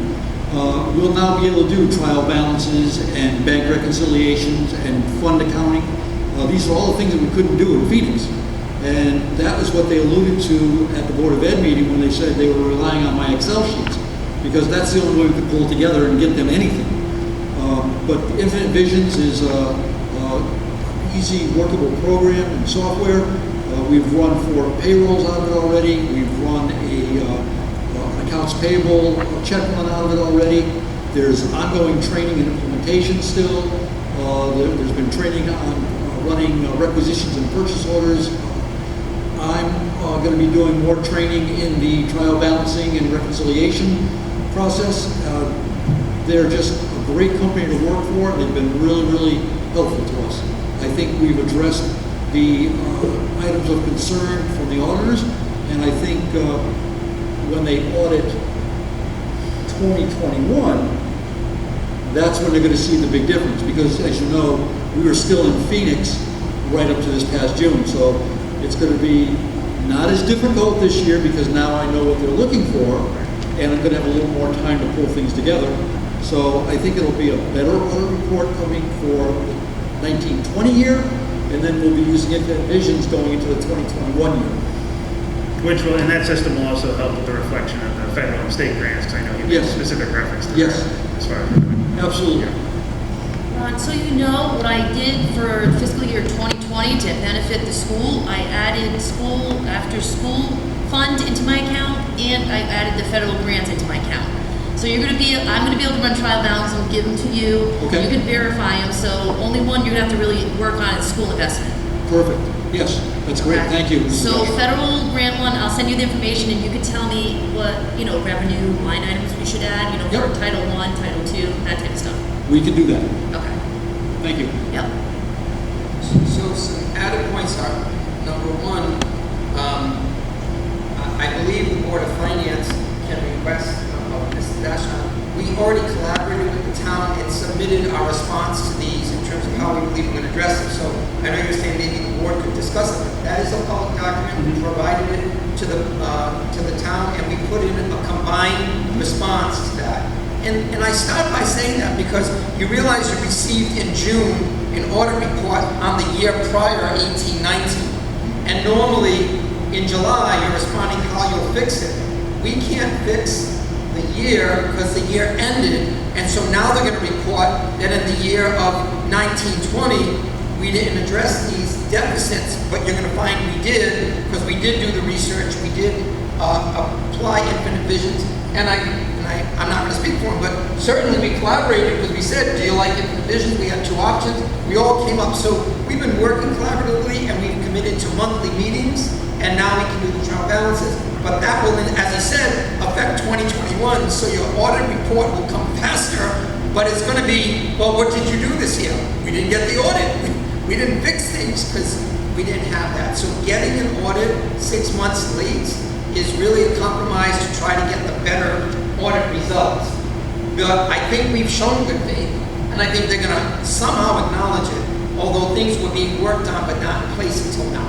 we'll now be able to do trial balances and bank reconciliations and fund accounting. These are all the things that we couldn't do in Phoenix. And that was what they alluded to at the Board of Ed meeting when they said they were relying on my Excel sheets, because that's the only way we could pull together and get them anything. But Infinite Visions is a easy workable program and software. We've run 4 payrolls out of it already. We've run an accounts payable check run out of it already. There's ongoing training and implementation still. There's been training on running requisitions and purchase orders. I'm going to be doing more training in the trial balancing and reconciliation process. They're just a great company to work for, and they've been really, really helpful to us. I think we've addressed the items of concern from the auditors, and I think when they audit 2021, that's when they're going to see the big difference, because as you know, we were still in Phoenix right up to this past June, so it's going to be not as difficult this year because now I know what they're looking for, and I'm going to have a little more time to pull things together. So I think it'll be a better audit report coming for the 1920 year, and then we'll be using Infinite Visions going into the 2021 year. Which will, and that system will also help with the reflection of the federal and state grants, because I know you made Yes. specific reference to Yes. that as far as. Absolutely. Ron, so you know what I did for fiscal year 2020 to benefit the school, I added school after school fund into my account, and I added the federal grants into my account. So I'm gonna be able to run trial balance and give them to you. Okay. You can verify them, so only one you're gonna have to really work on is school investment. Perfect. Yes, that's great. Okay. Thank you. Mrs. So Joshua. federal grant one, I'll send you the information and you can tell me what, revenue line items we should add, for Yep. Title I, Title II, that type of stuff. We can do that. Okay. Thank you. Yep. So some added points are, number one, I believe the Board of Finance can request of Mr. Dashon. We already collaborated with the town and submitted our response to these in terms of how we believe we're going to address them. So I know you're saying maybe the board could discuss it, but that is a public document. We provided it to the town, and we put in a combined response to that. And I start by saying that because you realize you received in June an audit report on the year prior, 18-19. And normally in July, you're responding how you'll fix it. We can't fix the year because the year ended. And so now they're going to report that in the year of 1920, we didn't address these deficits, but you're going to find we did, because we did do the research, we did apply Infinite Visions, and I'm not going to speak for them, but certainly we collaborated because we said, do you like Infinite Visions? We had 2 options. We all came up, so we've been working collaboratively, and we've committed to monthly meetings, and now we can do the trial balances. But that will, as he said, affect 2021, so your audit report will come faster, but it's going to be, well, what did you do this year? We didn't get the audit. We didn't fix things because we didn't have that. So getting an audit 6 months late is really a compromise to try to get the better audit results. But I think we've shown good faith, and I think they're going to somehow acknowledge it, although things were being worked on but not in place until now.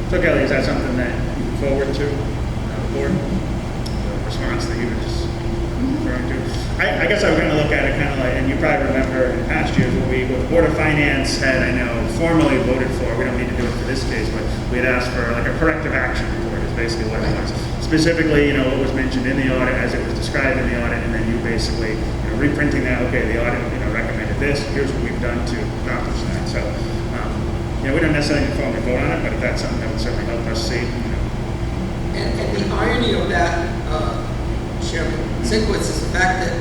So Kelly, is that something that you look forward to, the board? The response that you were just referring to? I guess I was going to look at it kind of like, and you probably remember in past years when the Board of Finance had, I know, formally voted for, we don't need to do it for this case, but we had asked for like a corrective action report is basically what it was. Specifically, what was mentioned in the audit as it was described in the audit, and then you basically, reprinting that, okay, the audit, recommended this, here's what we've done to accomplish that. So, we don't necessarily formally vote on it, but if that's something that would certainly help us see, And the irony of that, Chairman Sinkwitz, is the fact that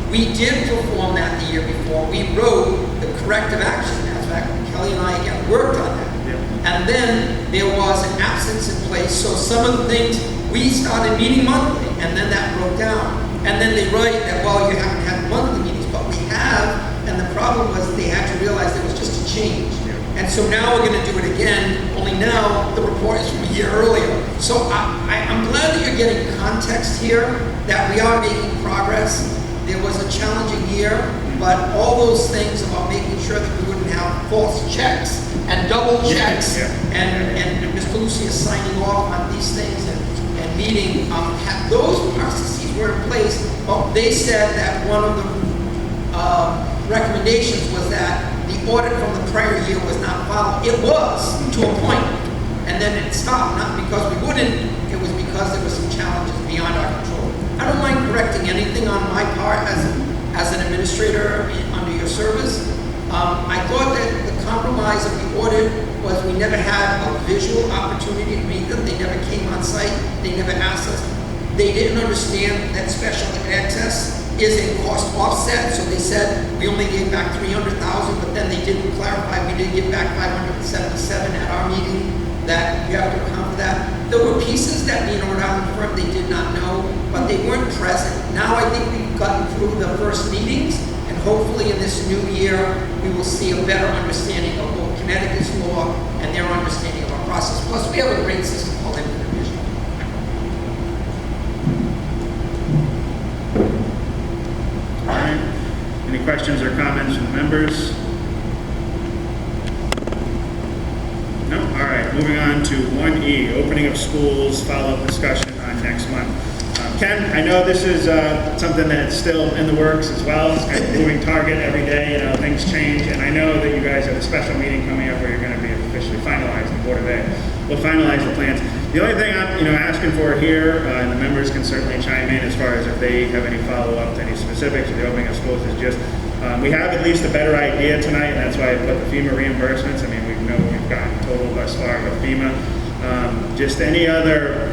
we did perform that the year before. We wrote the corrective action. In fact, Kelly and I again worked on that. Yeah. And then there was an absence in place. So some of the things, we started meeting monthly, and then that broke down. And then they write that, well, you haven't had monthly meetings, but we have. And the problem was they had to realize there was just a change. And so now we're going to do it again, only now the report is from a year earlier. So I'm glad that you're getting context here, that we are making progress. There was a challenging year, but all those things about making sure that we wouldn't have false checks and double checks, and Mr. Lucia signing off on these things and meeting, those processes were in place. But they said that one of the recommendations was that the audit from the prior year was not followed. It was, to a point, and then it stopped, not because we wouldn't, it was because there were some challenges beyond our control. I don't mind correcting anything on my part as an administrator under your service. I thought that the compromise of the audit was we never had a visual opportunity to meet them. They never came on site. They never asked us. They didn't understand that special access is a cost offset. So they said we only gave back $300,000, but then they didn't clarify we did give back $577 at our meeting. That you have to account for that. There were pieces that being around the firm they did not know, but they weren't present. Now I think we've gotten through the first meetings, and hopefully in this new year, we will see a better understanding of both Connecticut's law and their understanding of our process. Plus, we have a great system called Division. All right. Any questions or comments from members? No? All right, moving on to 1E, opening of schools, follow-up discussion on next month. Ken, I know this is something that's still in the works as well. It's kind of a moving target every day, things change, and I know that you guys have a special meeting coming up where you're going to be officially finalizing the Board of Ed. We'll finalize the plans. The only thing I'm asking for here, and the members can certainly chime in as far as if they have any follow-up to any specifics of the opening of schools, is just we have at least a better idea tonight, and that's why I put the Fema reimbursements. I mean, we know we've gotten total thus far with FEMA. Just any other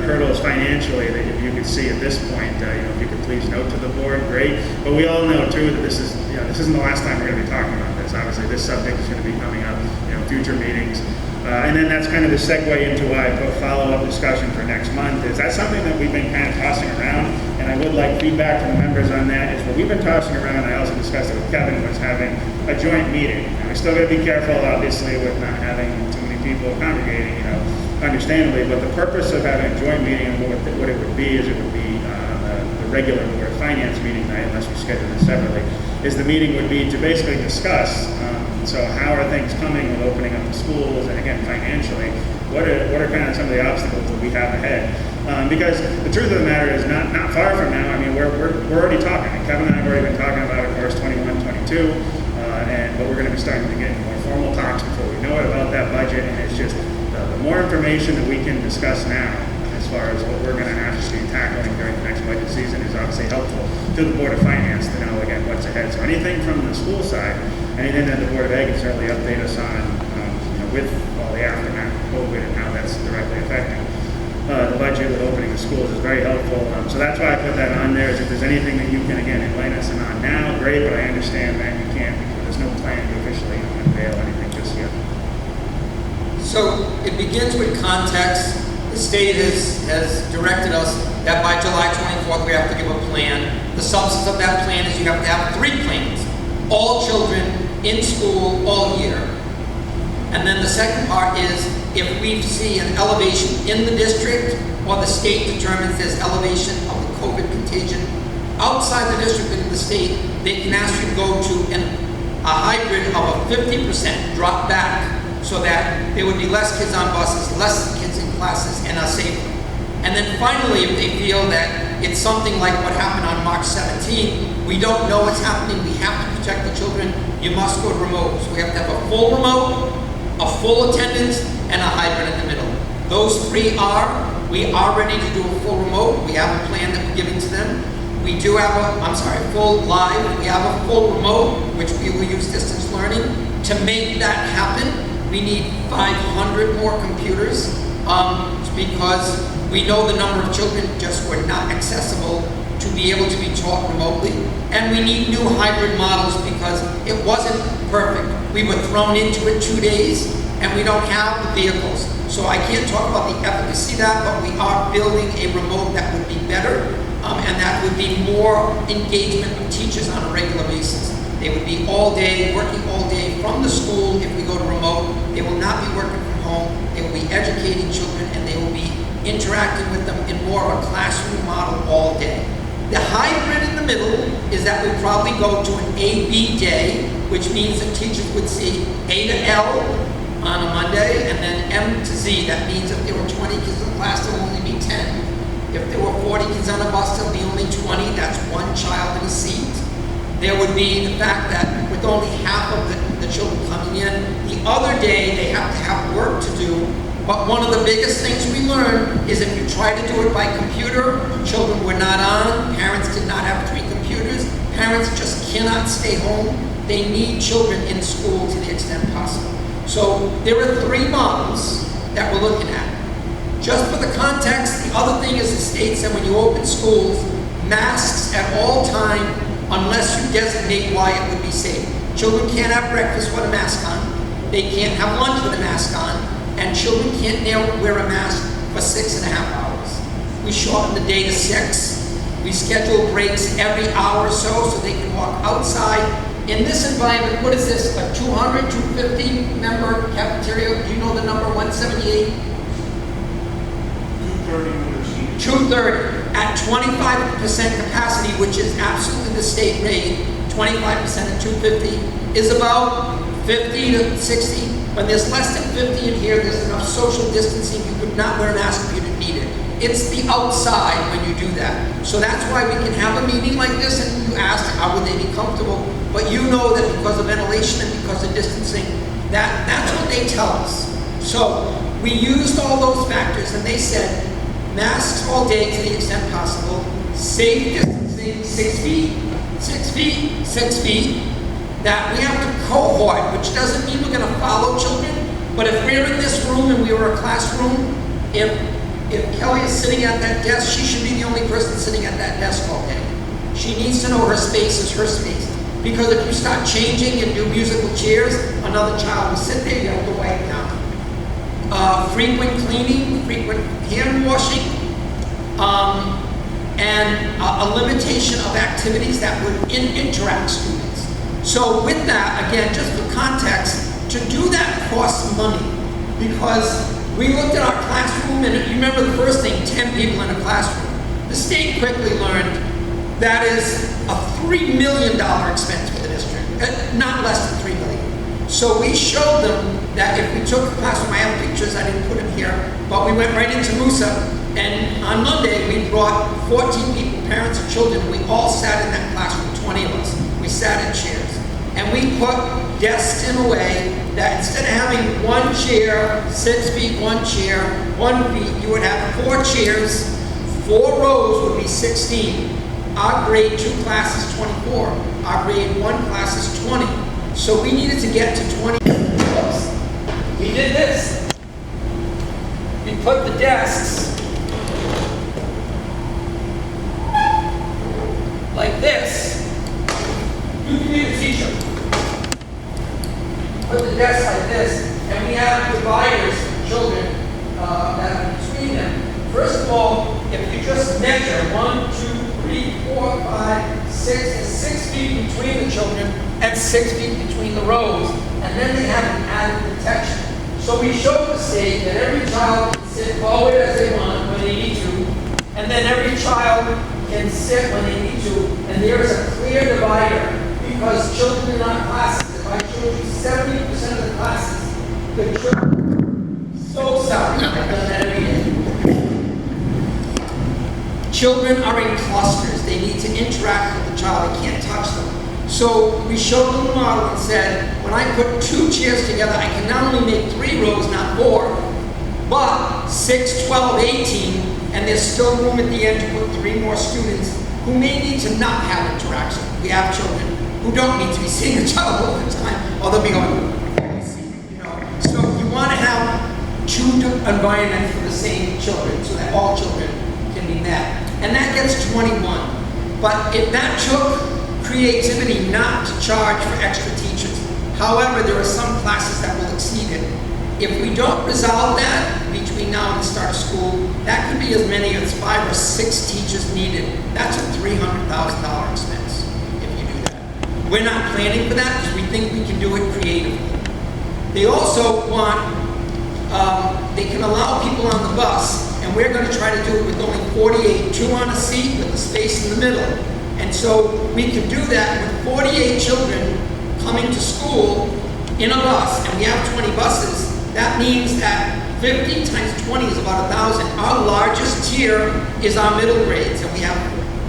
hurdles financially that you could see at this point, if you could please note to the board, great. But we all know too that this isn't the last time we're going to be talking about this. Obviously, this subject is going to be coming up, future meetings. And then that's kind of the segue into why I put follow-up discussion for next month. Is that something that we've been kind of tossing around? And I would like feedback from the members on that. Is what we've been tossing around. I also discussed it with Kevin, was having a joint meeting. And we still got to be careful, obviously, with not having too many people congregating, understandably. But the purpose of having a joint meeting and what it would be is it would be the regular Board of Finance meeting night, unless we schedule it separately. Is the meeting would be to basically discuss. So how are things coming with opening up the schools, and again, financially, what are kind of some of the obstacles that we have ahead? Because the truth of the matter is not far from now, I mean, we're already talking. And Kevin and I have already been talking about, of course, 21, 22, but we're going to be starting to get into more formal talks before we know it about that budget, and it's just the more information that we can discuss now as far as what we're going to have to be tackling during the next budget season is obviously helpful to the Board of Finance to know, again, what's ahead. So anything from the school side, anything that the Board of Ed can certainly update us on, with all the aftermath of COVID and how that's directly affecting the budget with opening the schools is very helpful. So that's why I put that on there, is if there's anything that you can, again, enlighten us on now, great, but I understand that you can't, because there's no plan to officially unveil anything just yet. So it begins with context. The state has directed us that by July 24th we have to give a plan. The substance of that plan is you have to have 3 plans. All children in school all year. And then the second part is if we see an elevation in the district or the state determines there's elevation of the COVID contagion outside the district and in the state, they can ask you to go to a hybrid of a 50% drop back so that there would be less kids on buses, less kids in classes, and a safer. And then finally, if they feel that it's something like what happened on March 17th, we don't know what's happening, we have to protect the children, you must go to remote. So we have to have a full remote, a full attendance, and a hybrid in the middle. Those 3 we are ready to do a full remote. We have a plan that we're giving to them. We do have full live. We have a full remote, which we will use distance learning. To make that happen, we need 500 more computers because we know the number of children just were not accessible to be able to be taught remotely. And we need new hybrid models because it wasn't perfect. We were thrown into it 2 days and we don't have the vehicles. So I can't talk about the efficacy of that, but we are building a remote that would be better and that would be more engagement of teachers on a regular basis. They would be all day, working all day from the school if we go to remote. They will not be working from home. They will be educating children and they will be interacting with them in more of a classroom model all day. The hybrid in the middle is that we probably go to an A-B day, which means that teachers would see A to L on a Monday and then M to Z. That means if there were 20 kids in the class, there will only be 10. If there were 40 kids on a bus, there'll be only 20. That's 1 child in a seat. There would be the fact that with only half of the children coming in, the other day they have to have work to do But one of the biggest things we learned is if you try to do it by computer, children were not on, parents did not have 3 computers, parents just cannot stay home. They need children in school to the extent possible. So there are 3 models that we're looking at. Just for the context, the other thing is it states that when you open schools, masks at all time unless you designate why it would be safe. Children can't have breakfast with a mask on, they can't have lunch with a mask on, and children can't now wear a mask for 6.5 hours. We shorten the day to 6. We schedule breaks every hour or so they can walk outside. In this environment, what is this, a 200, 250 member cafeteria? Do you know the number, 178? 230 at 25% capacity, which is absolutely the state rate. 25% at 250 is about 50 to 60. When there's less than 50 in here, there's enough social distancing. You could not wear a mask if you didn't need it. It's the outside when you do that. So that's why we can have a meeting like this, and you ask how would they be comfortable, but you know that because of ventilation and because of distancing, that's what they tell us. So we used all those factors, and they said masks all day to the extent possible, safe distancing, 6 feet, 6 feet, 6 feet, that we have to cohort, which doesn't mean we're going to follow children, but if we're in this room and we were a classroom, if Kelly is sitting at that desk, she should be the only person sitting at that desk all day. She needs to know her space is her space. Because if you start changing and do musical chairs, another child will sit there, you have to wipe down. Frequent cleaning, frequent hand washing, and a limitation of activities that would interact students. So with that, again, just for context, to do that costs money, because we looked at our classroom, and you remember the first thing, 10 people in a classroom. The state quickly learned that is a $3 million expense for the district, not less than $3 million. So we showed them that if we took the classroom, I have pictures, I didn't put them here, but we went right into Musa, and on Monday we brought 14 people, parents and children, we all sat in that classroom, 20 of us. We sat in chairs, and we put desks in a way that instead of having 1 chair, 6 feet, 1 chair, 1 feet, you would have 4 chairs, 4 rows would be 16. Our grade 2 class is 24. Our grade 1 class is 20. So we needed to get to 20. Oops. We did this. We put the desks like this. You can be the teacher. Put the desk like this, and we have dividers for children that are between them. First of all, if you just measure 1, 2, 3, 4, 5, 6, there's 6 feet between the children and 6 feet between the rows, and then they have an added protection. So we showed the state that every child can sit forward as they want when they need to, and then every child can sit when they need to, and there is a clear divider because children in our classes, if I showed you 70% of the classes, the children, so sorry, I've done that every day. Children are in clusters. They need to interact with the child. They can't touch them. So we showed them the model and said, when I put 2 chairs together, I can not only make 3 rows, not 4, but 6, 12, 18, and there's still room at the end to put 3 more students who may need to not have interaction. We have children who don't need to be seeing each other all the time, or they'll be going, you know. So you want to have 2 environments for the same children so that all children can be met. And that gets 21. But if that took creativity not to charge for extra teachers. However, there are some classes that will exceed it. If we don't resolve that between now and the start of school, that could be as many as 5 or 6 teachers needed. That's a $300,000 expense if you do that. We're not planning for that because we think we can do it creatively. They also want, they can allow people on the bus, and we're going to try to do it with only 48, 2 on a seat with the space in the middle. And so we can do that with 48 children coming to school in a bus, and we have 20 buses. That means that 50 times 20 is about 1,000. Our largest tier is our middle grades, and we have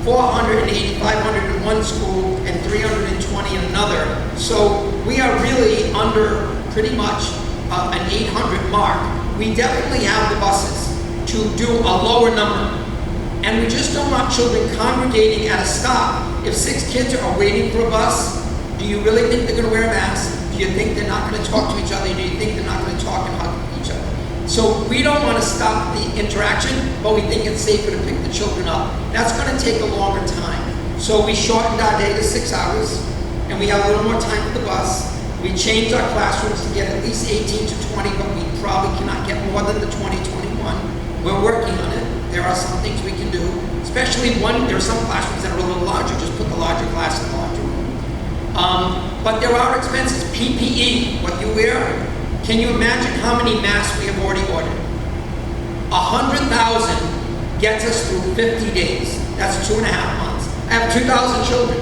480, 500 in one school and 320 in another. So we are really under pretty much an 800 mark we definitely have the buses to do a lower number. And we just don't want children congregating at a stop. If 6 kids are waiting for a bus, do you really think they're gonna wear a mask? Do you think they're not gonna talk to each other? Do you think they're not gonna talk and hug each other? So we don't wanna stop the interaction, but we think it's safer to pick the children up. That's gonna take a longer time. So we shortened our day to 6 hours, and we have a little more time for the bus. We changed our classrooms to get at least 18 to 20, but we probably cannot get more than the 20, 21. We're working on it. There are some things we can do, especially there are some classrooms that are a little larger, just put the larger class in the larger room. But there are expenses. PPE, what you wear. Can you imagine how many masks we have already ordered? 100,000 gets us through 50 days. That's 2.5 months. I have 2,000 children.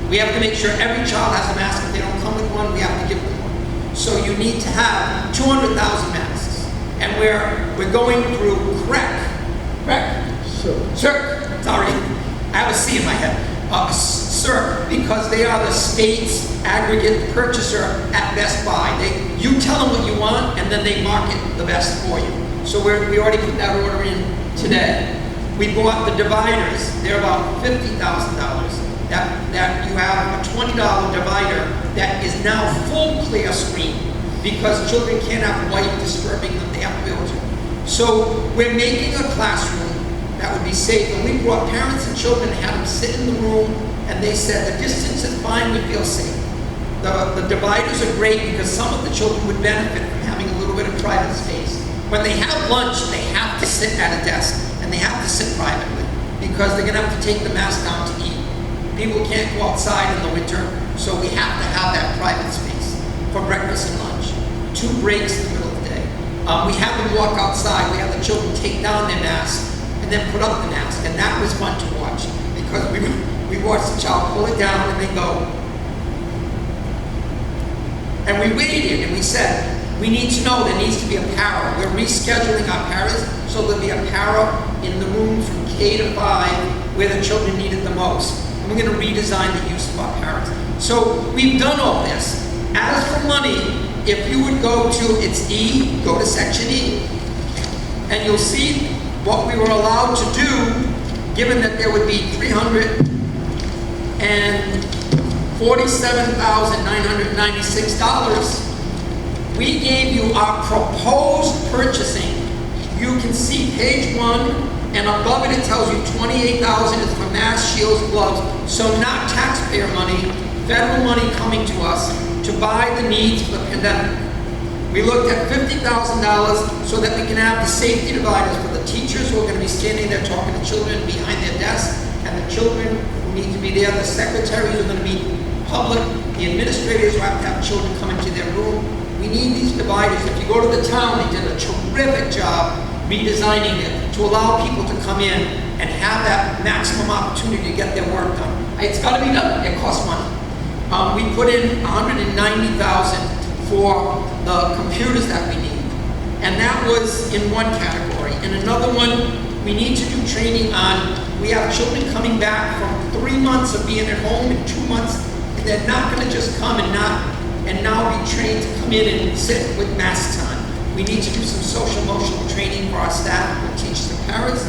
We have to make sure every child has a mask. If they don't come with one, we have to give them one. So you need to have 200,000 masks. And we're going through CREC. CERC, sorry. I have a C in my head. CERC, because they are the state's aggregate purchaser at Best Buy. You tell them what you want, and then they market the best for you. So we already put that order in today. We bought the dividers. They're about $50,000. That you have a $20 divider that is now full clear screen, because children can't have white disturbing them. They have to be able to. So we're making a classroom that would be safe. And we brought parents and children and had them sit in the room, and they said the distance is fine, we feel safe. The dividers are great because some of the children would benefit from having a little bit of private space. When they have lunch, they have to sit at a desk, and they have to sit privately, because they're gonna have to take the mask down to eat. People can't go outside in the winter, so we have to have that private space for breakfast and lunch. 2 breaks in the middle of the day. We have them walk outside. We have the children take down their masks and then put up the mask, and that was fun to watch, because we watched the child pull it down and they go. And we waited and we said, we need to know there needs to be a para. We're rescheduling our paras, so there'll be a para in the room from K to 5 where the children need it the most. And we're gonna redesign the use of our paras. So we've done all this. As for money, if you would go to, it's E, go to section E, and you'll see what we were allowed to do, given that there would be $347,996. We gave you our proposed purchasing. You can see page 1, and above it, it tells you $28,000 is for masks, shields, gloves. So not taxpayer money, federal money coming to us to buy the needs for the pandemic. We looked at $50,000 so that we can have the safety dividers for the teachers who are going to be standing there talking to children behind their desks, and the children who need to be there, the secretaries who are going to be public, the administrators who have to have children come into their room. We need these dividers. If you go to the town, they did a terrific job redesigning it to allow people to come in and have that maximum opportunity to get their work done. It's got to be done. It costs money. We put in $190,000 for the computers that we need, and that was in one category. In another one, we need to do training on. We have children coming back from 3 months of being at home and 2 months. They're not going to just come and now be trained to come in and sit with masks on. We need to do some social emotional training for our staff and teach the parents.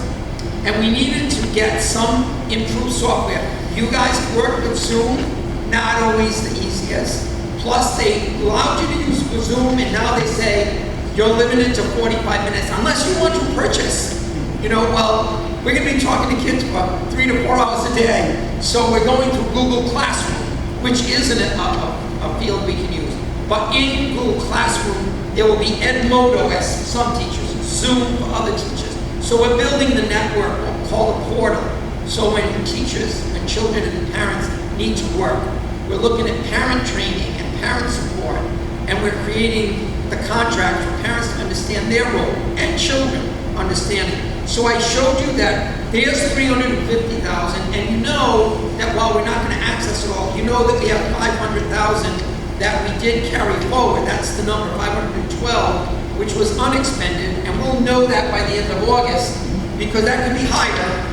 And we needed to get some improved software. You guys work with Zoom, not always the easiest. Plus, they allowed you to use Zoom, and now they say you're limited to 45 minutes unless you want to purchase. Well, we're going to be talking to kids for 3 to 4 hours a day. So we're going through Google Classroom, which isn't a field we can use. But in Google Classroom, there will be Edmodo as some teachers, Zoom for other teachers. So we're building the network called a portal. So when teachers and children and parents need to work, we're looking at parent training and parent support, and we're creating the contract for parents to understand their role and children understand it. So I showed you that there's $350,000, and you know that while we're not going to access it all, you know that we have $500,000 that we did carry forward. That's the number, 512, which was unexpended, and we'll know that by the end of August, because that could be higher.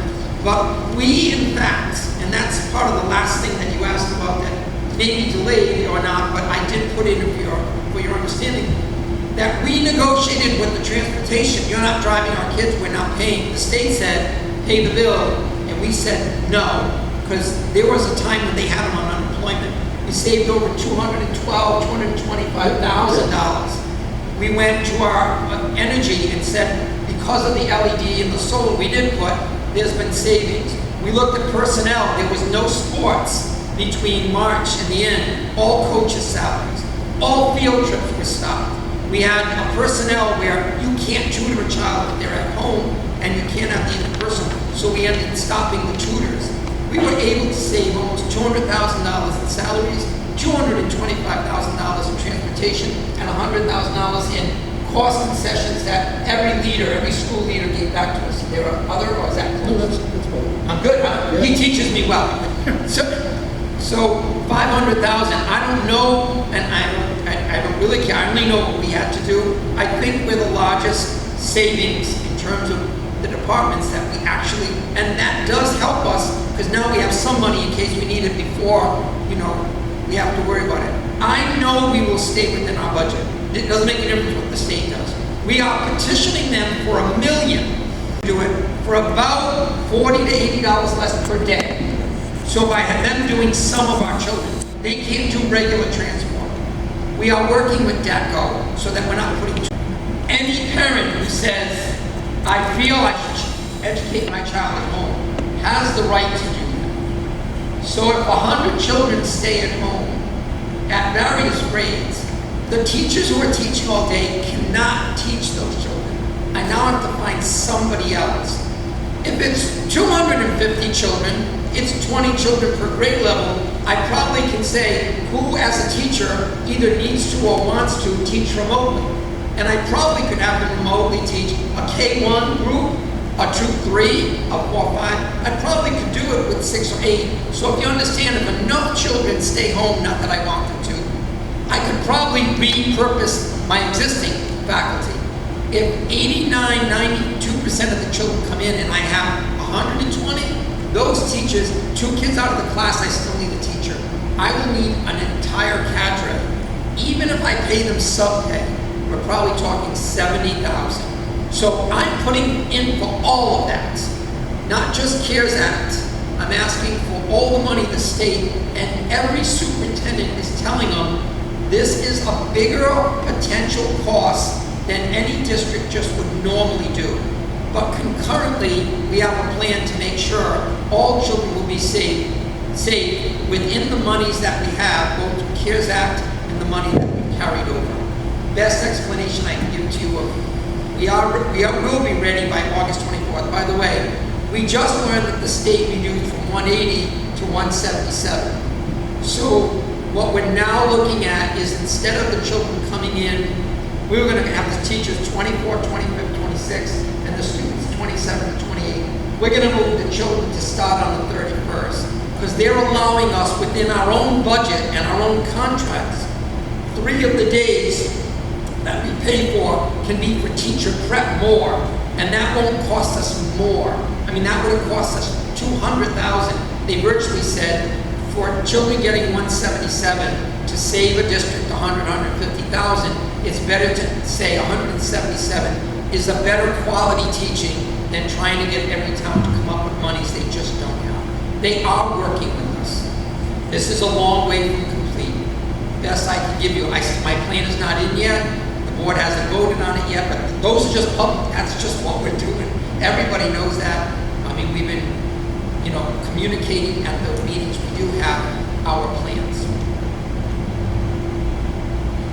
But we, in fact, and that's part of the last thing that you asked about that may be delayed or not, but I did put in for your understanding. that we negotiated with the transportation. You're not driving our kids, we're not paying. The state said, pay the bill, and we said no, because there was a time when they had them on unemployment. We saved over $225,000. We went to our energy and said, because of the LED and the solar we did put, there's been savings. We looked at personnel, there was no sports between March and the end, all coaches' salaries, all field trips were stopped. We had a personnel where you can't tutor a child if they're at home, and you can't have the in-person, so we ended up stopping the tutors. We were able to save almost $200,000 in salaries, $225,000 in transportation, and $100,000 in cost concessions that every leader, every school leader gave back to us. There are other, or is that No, close? that's fine. I'm good, huh? Yeah. He teaches me well. So 500,000, I don't know, and I don't really care. I only know what we had to do. I think we're the largest savings in terms of the departments that we actually, and that does help us, because now we have some money in case we need it before, we have to worry about it. I know we will stay within our budget. It doesn't make a difference what the state does. We are petitioning them for $1 million to do it for about $40 to $80 less per day. So by them doing some of our children, they can't do regular transport. We are working with DATCO so that we're not putting any parent who says, I feel I should educate my child at home, has the right to do that. So if 100 children stay at home at various grades, the teachers who are teaching all day cannot teach those children. I now have to find somebody else. If it's 250 children, it's 20 children per grade level, I probably can say who as a teacher either needs to or wants to teach remotely. And I probably could have them remotely teach a K1 group, a 2-3, a 4-5. I probably could do it with 6 or 8. So if you understand, if enough children stay home, not that I want them to, I could probably repurpose my existing faculty. If 89, 92% of the children come in and I have 120, those teachers, 2 kids out of the class, I still need a teacher. I will need an entire cadre. Even if I pay them sub-pay, we're probably talking 70,000. So I'm putting in for all of that, not just CARES Act. I'm asking for all the money the state, and every superintendent is telling them this is a bigger potential cost than any district just would normally do. But concurrently, we have a plan to make sure all children will be saved within the monies that we have, both the CARES Act and the money that we carried over. Best explanation I can give to you of will be ready by August 24th. By the way, we just learned that the state reduced from 180 to 177. So what we're now looking at is instead of the children coming in, we were going to have the teachers 24, 25, 26, and the students 27 and 28. We're going to move the children to start on the 31st because they're allowing us within our own budget and our own contracts. 3 of the days that we pay for can be for teacher prep more, and that won't cost us more. I mean, that would have cost us $200,000. They virtually said for children getting 177 to save a district 150,000, it's better to say 177 is a better quality teaching than trying to get every town to come up with monies they just don't have. They are working with us. This is a long way from complete. Best I can give you. My plan is not in yet. The board hasn't voted on it yet, but those are just public. That's just what we're doing. Everybody knows that. I mean, we've been, communicating at the meetings. We do have our plans.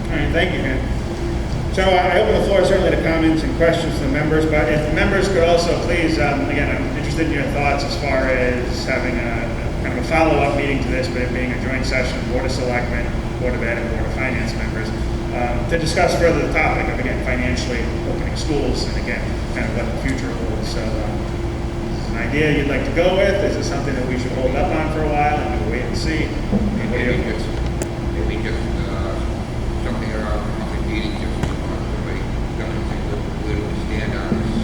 All right, thank you, Ken. So I open the floor certainly to comments and questions from the members, but if the members could also please, again, I'm interested in your thoughts as far as having a kind of a follow-up meeting to this, but it being a joint session, Board of Selectmen, Board of Ed, and Board of Finance members, to discuss further the topic of, again, financially opening schools, and again, kind of what the future holds. So an idea you'd like to go with? Is it something that we should hold up on for a while and we'll wait and see? Maybe just something around public meeting, just somebody will stand on this.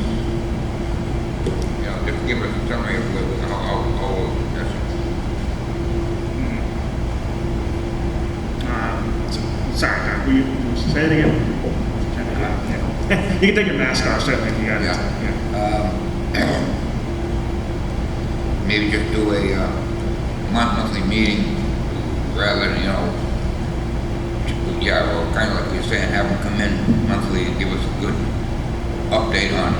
Just give us a summary of how that's. Sorry, Doc, will you say it again? You can take your mask off, certainly, if you got it. Yeah. Maybe just do a monthly meeting rather than, or kind of like you're saying, have them come in monthly and give us a good update on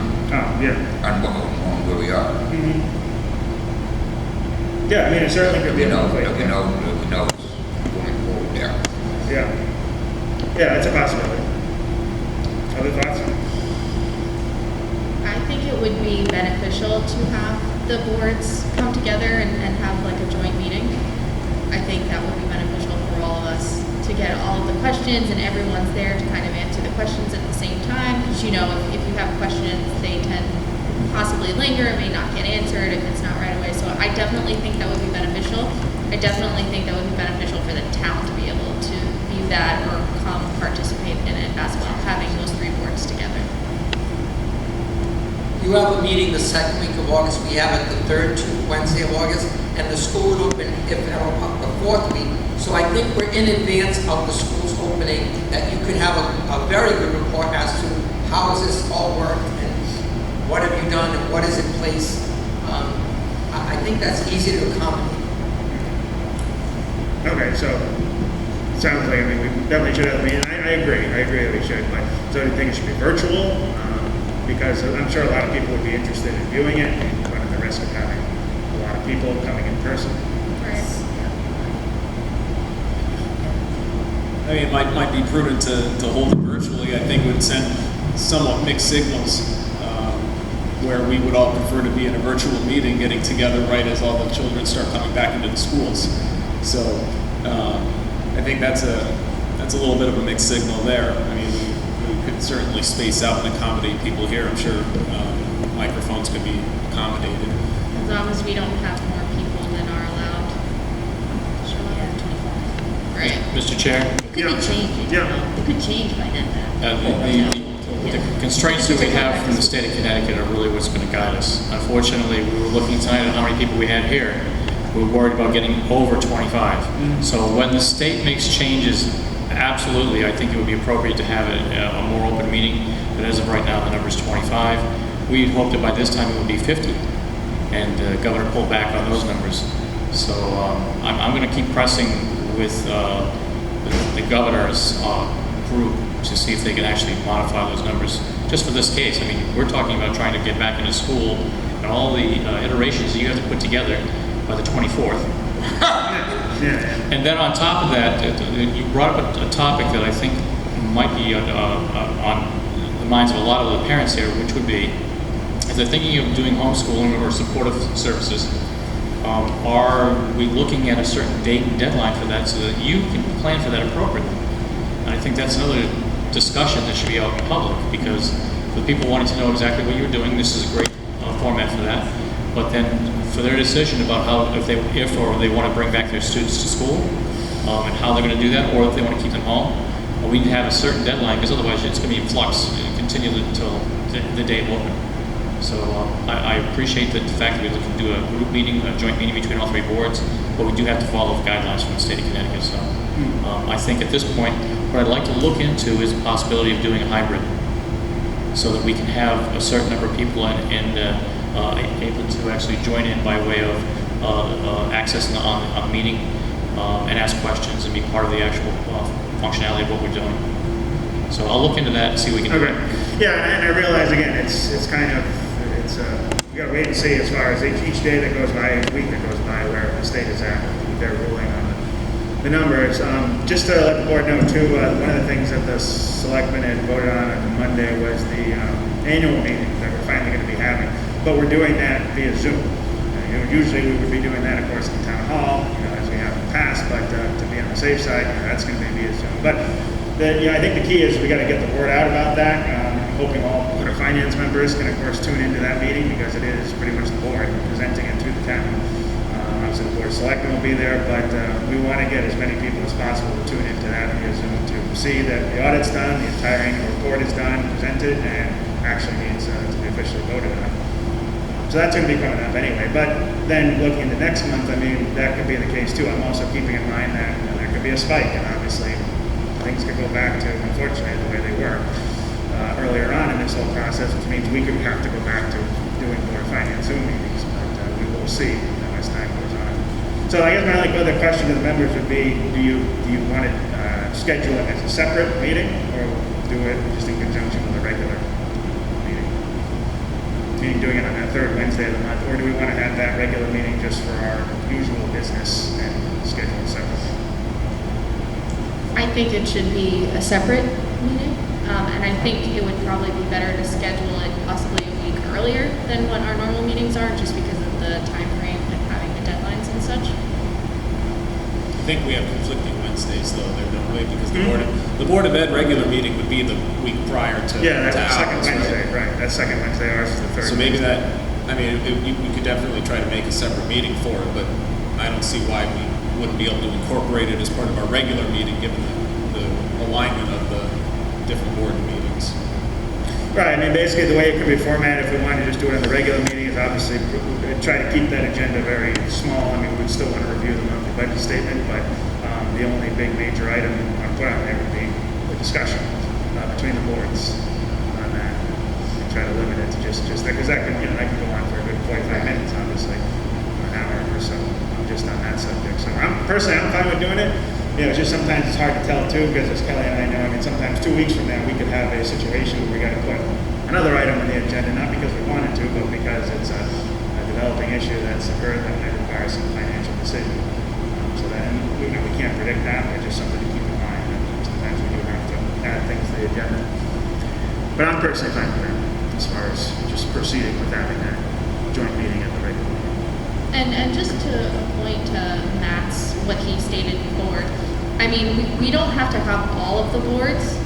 where we are. Mm-hmm. Yeah, I mean, it certainly could be a monthly. That we know it's going forward there. Yeah. Yeah, it's a possibility. Other thoughts? I think it would be beneficial to have the boards come together and have like a joint meeting. I think that would be beneficial for all of us to get all of the questions and everyone's there to kind of answer the questions at the same time. Because if you have questions, they can possibly linger, it may not get answered if it's not right away. So I definitely think that would be beneficial. I definitely think that would be beneficial for the town to be able to view that or come participate in it as well, having those three boards together. You have a meeting the second week of August, we have it the third Wednesday of August, and the school would open the fourth week. So I think we're in advance of the school's opening, that you could have a very good report as to how has this all worked and what have you done and what is in place. I think that's easy to accommodate. Okay, so sounds like, we definitely should have a meeting. I agree that we should, but so do you think it should be virtual? Because I'm sure a lot of people would be interested in viewing it and running the risk of having a lot of people coming in person. I mean, it might be prudent to hold it virtually. I think it would send somewhat mixed signals, where we would all prefer to be in a virtual meeting, getting together right as all the children start coming back into the schools. So I think that's a little bit of a mixed signal there. I mean, we could certainly space out and accommodate people here. I'm sure microphones could be accommodated. As long as we don't have more people than are allowed. Sure, yeah, 25. Right. Mr. Chair? It could be changed. Yeah. It could change by then. The constraints that we have from the state of Connecticut are really what's going to guide us. Unfortunately, we were looking tonight at how many people we had here. We were worried about getting over 25. So when the state makes changes, absolutely, I think it would be appropriate to have a more open meeting. But as of right now, the number is 25. We hoped that by this time it would be 50. And the governor pulled back on those numbers. So I'm going to keep pressing with the governor's group to see if they can actually modify those numbers just for this case. I mean, we're talking about trying to get back into school and all the iterations that you have to put together by the 24th. And then on top of that, you brought up a topic that I think might be on the minds of a lot of the parents here, which would be, if they're thinking of doing homeschooling or supportive services, are we looking at a certain date and deadline for that so that you can plan for that appropriately? And I think that's another discussion that should be out in public, because for the people wanting to know exactly what you're doing, this is a great format for that. But then for their decision about how, if they want to bring back their students to school, and how they're going to do that, or if they want to keep them home, we need to have a certain deadline, because otherwise it's going to be in flux and continue until the day of open. So I appreciate the fact that we're looking to do a group meeting, a joint meeting between all three boards, but we do have to follow the guidelines from the state of Connecticut. So I think at this point, what I'd like to look into is the possibility of doing a hybrid, so that we can have a certain number of people and able to actually join in by way of accessing on the meeting and ask questions and be part of the actual functionality of what we're doing. So I'll look into that and see what we can do. Yeah, and I realize again, it's kind of, we gotta wait and see as far as each day that goes by, each week that goes by, where the state is at with their ruling on the numbers. Just to let the board know too, one of the things that the selectmen had voted on Monday was the annual meeting that we're finally gonna be having. But we're doing that via Zoom. Usually we would be doing that, of course, in town hall, as we have in the past, but to be on the safe side, that's gonna be via Zoom. But I think the key is we got to get the word out about that. I'm hoping all Board of Finance members can, of course, tune into that meeting, because it is pretty much the board presenting it to the town. Obviously, the Board of Selectmen will be there, but we want to get as many people as possible to tune into that via Zoom to see that the audit's done, the entire annual report is done, presented, and actually needs to be officially voted on. So that's going to be coming up anyway. But then looking into next month, I mean, that could be the case too. I'm also keeping in mind that there could be a spike, and obviously things could go back to, unfortunately, the way they were. earlier on in this whole process, which means we could have to go back to doing more finance Zoom meetings, but we will see as time goes on. So I guess my only other question to the members would be, do you want to schedule it as a separate meeting, or do it just in conjunction with a regular meeting? Meaning doing it on that third Wednesday of the month, or do we want to have that regular meeting just for our usual business and schedule it separately? I think it should be a separate meeting, and I think it would probably be better to schedule it possibly a week earlier than what our normal meetings are, just because of the time frame and having the deadlines and such. I think we have conflicting Wednesdays though, there don't we? Because the Board of Ed regular meeting would be the week prior to Yeah, that's to the second ours, Wednesday, right? That's second Wednesday, ours is the third. So maybe that, I mean, we could definitely try to make a separate meeting for it, but I don't see why we wouldn't be able to incorporate it as part of our regular meeting, given the alignment of the different board meetings. Right, I mean, basically the way it could be formatted, if we wanted to just do it in the regular meeting, is obviously try to keep that agenda very small. I mean, we'd still want to review the monthly budget statement, but the only big major item we want to put on there would be the discussion between the boards on that. And try to limit it to just that, because that can go on for a good 45 minutes, obviously, or an hour or so, just on that subject. So I'm fine with doing it. It's just sometimes it's hard to tell too, because as Kelly and I know, I mean, sometimes 2 weeks from now we could have a situation where we got to put another item on the agenda, not because we wanted to, but because it's a developing issue that's occurred that might require some financial decision. So then we can't predict that, but just something to keep in mind. And sometimes we do have to add things to the agenda. But I'm personally fine with that, as far as just proceeding with having that joint meeting at the regular meeting. And just to point to Matt's, what he stated before, I mean, we don't have to have all of the boards,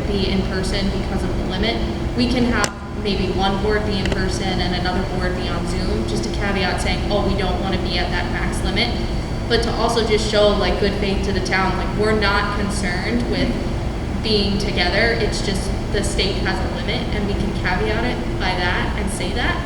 be in person because of the limit. We can have maybe one board be in person and another board be on Zoom, just a caveat saying, oh, we don't want to be at that max limit. But to also just show like good faith to the town, like we're not concerned with being together. It's just the state has a limit, and we can caveat it by that and say that.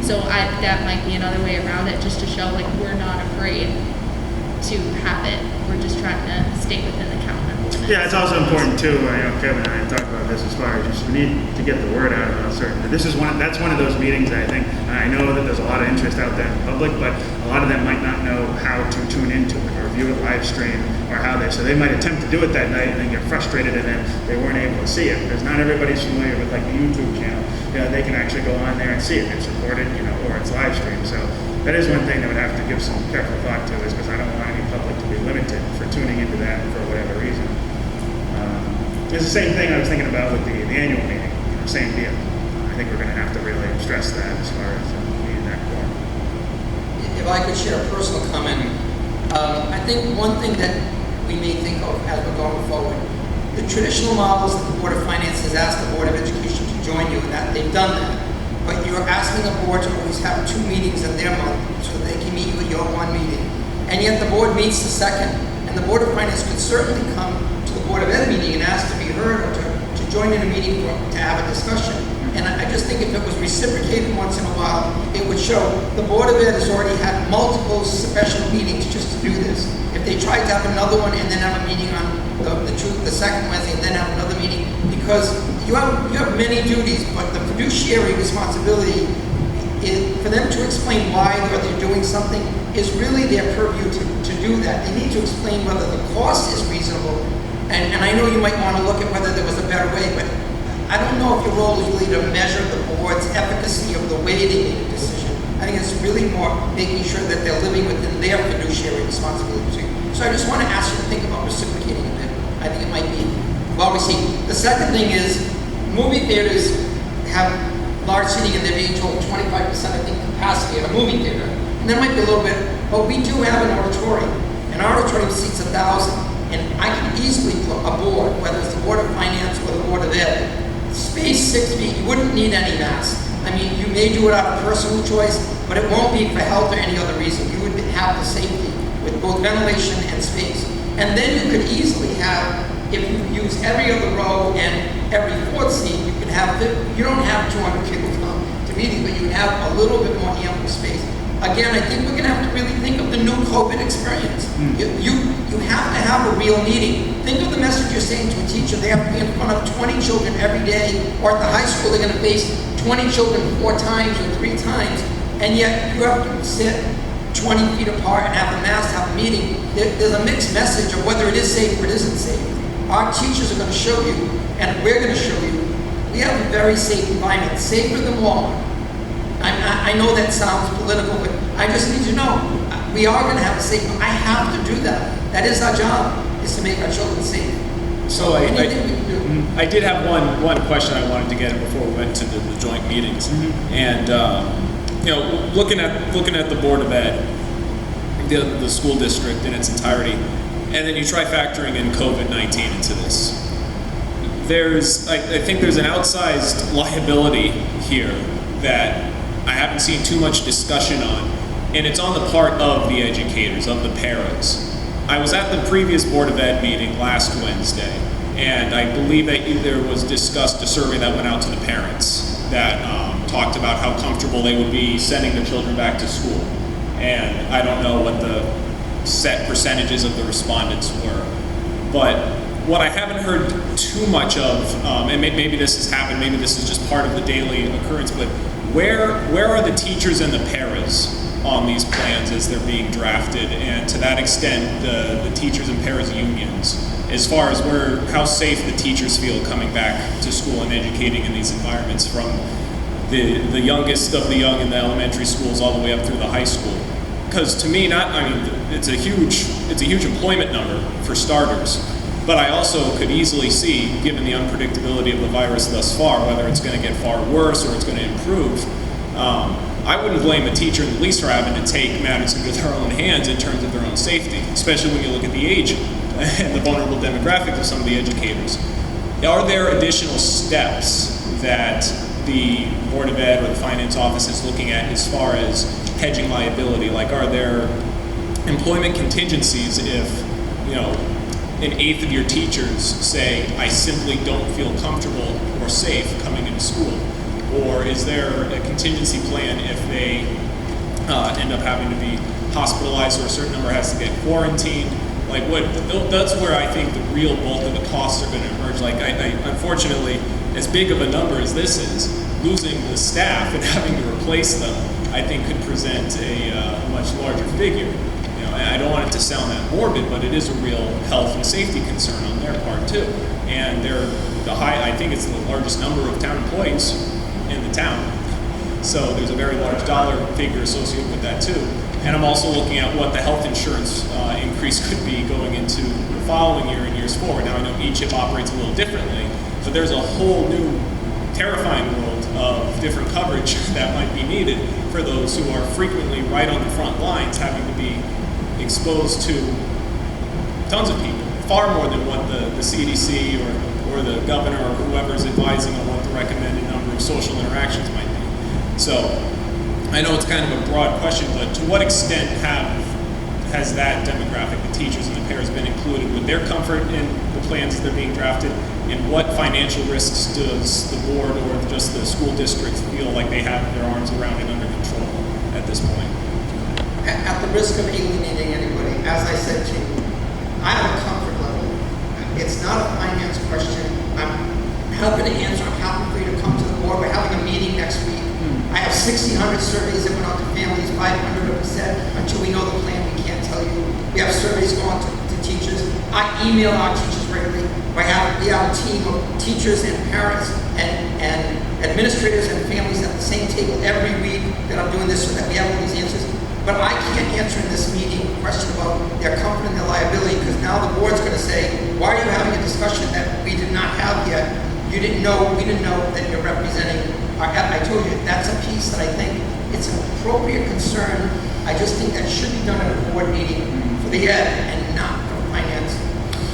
So that might be another way around it, just to show like we're not afraid to have it. We're just trying to stay within the count limits. Yeah, it's also important too. Kevin and I have talked about this as far as just we need to get the word out about certain. That's one of those meetings that I think. I know that there's a lot of interest out there in the public, but a lot of them might not know how to tune into it or view it live stream or so they might attempt to do it that night and then get frustrated and then they weren't able to see it, because not everybody's familiar with like the YouTube channel. They can actually go on there and see it. It's recorded, or it's live streamed. So that is one thing that would have to give some careful thought to, is because I don't want any public to be limited for tuning into that for whatever reason. It's the same thing I was thinking about with the annual meeting. Same deal. I think we're going to have to really stress that as far as meeting that quorum. If I could share a personal comment, I think one thing that we may think of as we're going forward, the traditional models that the Board of Finance has asked the Board of Education to join you in, that they've done that. But you're asking the board to always have 2 meetings in their month so they can meet you at your 1 meeting. And yet the board meets the second, and the Board of Finance could certainly come to the Board of Ed meeting and ask to be heard, or to join in a meeting to have a discussion. And I just think if it was reciprocated once in a while, it would show the Board of Ed has already had multiple special meetings just to do this. If they tried to have another one and then have a meeting on the second Wednesday and then have another meeting, because you have many duties, but the fiduciary responsibility is for them to explain why they're doing something is really their purview to do that. They need to explain whether the cost is reasonable. And I know you might want to look at whether there was a better way, but I don't know if your role is really to measure the board's efficacy of the way they made a decision. I think it's really more making sure that they're living within their fiduciary responsibility. So I just want to ask you to think about reciprocating a bit. I think it might be well received. The second thing is, movie theaters have large seating and they're being told 25% I think capacity at a movie theater. And that might be a little bit, but we do have an auditorium. An auditorium seats 1,000. And I can easily put a board, whether it's the Board of Finance or the Board of Ed, space 6 feet, you wouldn't need any mask. I mean, you may do it out of personal choice, but it won't be for health or any other reason. You would have the safety with both ventilation and space. And then you could easily have, if you use every other row and every 4th seat, you could have, you don't have 200 people come to meetings, but you have a little bit more ample space. Again, I think we're going to have to really think of the new COVID experience. You have to have a real meeting. Think of the message you're saying to a teacher they have to be in front of 20 children every day, or at the high school they're going to face 20 children 4 times or 3 times, and yet you have to sit 20 feet apart and have a mask, have a meeting. There's a mixed message of whether it is safe or it isn't safe. Our teachers are going to show you, and we're going to show you, we have a very safe environment, safer than Walmart. I know that sounds political, but I just need you to know, we are going to have a safe, I have to do that. That is our job, is to make our children safe. So anything we can do. I did have one question I wanted to get in before we went to the joint meetings. And, looking at the Board of Ed, the school district in its entirety, and then you try factoring in COVID-19 into this. I think there's an outsized liability here that I haven't seen too much discussion on, and it's on the part of the educators, of the paras. I was at the previous Board of Ed meeting last Wednesday, and I believe that there was discussed a survey that went out to the parents that talked about how comfortable they would be sending their children back to school. And I don't know what the set percentages of the respondents were, but what I haven't heard too much of, and maybe this has happened, maybe this is just part of the daily occurrence, but where are the teachers and the paras on these plans as they're being drafted, and to that extent the teachers and paras unions, as far as how safe the teachers feel coming back to school and educating in these environments, from the youngest of the young in the elementary schools all the way up through the high school. Because to me, it's a huge employment number for starters, but I also could easily see, given the unpredictability of the virus thus far, whether it's going to get far worse or it's going to improve. I wouldn't blame a teacher in the least for having to take matters into their own hands in terms of their own safety, especially when you look at the age and the vulnerable demographics of some of the educators. Are there additional steps that the Board of Ed or the Finance Office is looking at as far as hedging liability? Like, are there employment contingencies if, an eighth of your teachers say, I simply don't feel comfortable or safe coming into school? Or is there a contingency plan if they end up having to be hospitalized, or a certain number has to get quarantined? Like, that's where I think the real bulk of the costs are going to emerge. Like, unfortunately, as big of a number as this is, losing the staff and having to replace them, I think could present a much larger figure. I don't want it to sound that morbid, but it is a real health and safety concern on their part too. And I think it's the largest number of town employees in the town. So there's a very large dollar figure associated with that too. And I'm also looking at what the health insurance increase could be going into the following year and years forward. Now I know each chip operates a little differently, but there's a whole new terrifying world of different coverage that might be needed for those who are frequently right on the front lines, having to be exposed to tons of people, far more than what the CDC or the governor or whoever is advising on what the recommended number of social interactions might be. So I know it's kind of a broad question, but to what extent has that demographic, the teachers and the paras, been included with their comfort in the plans that they're being drafted? And what financial risks does the board or just the school districts feel like they have their arms around and under control at this point? At the risk of alienating anybody, as I said to you, I have a comfort level. It's not a finance question. I'm happy to answer. I'm happy for you to come to the board. We're having a meeting next week. I have 1,600 surveys that went out to families. 500 of them said, until we know the plan, we can't tell you. We have surveys going to teachers. I email our teachers regularly. We have a team of teachers and parents and administrators and families at the same table every week that I'm doing this so that we have all these answers. But I can't answer in this meeting a question about their comfort and their liability, because now the board's going to say, why are you having a discussion that we did not have yet? We didn't know that you're representing our, I told you, that's a piece that I think it's an appropriate concern. I just think that should be done at a board meeting for the ed and not for finance.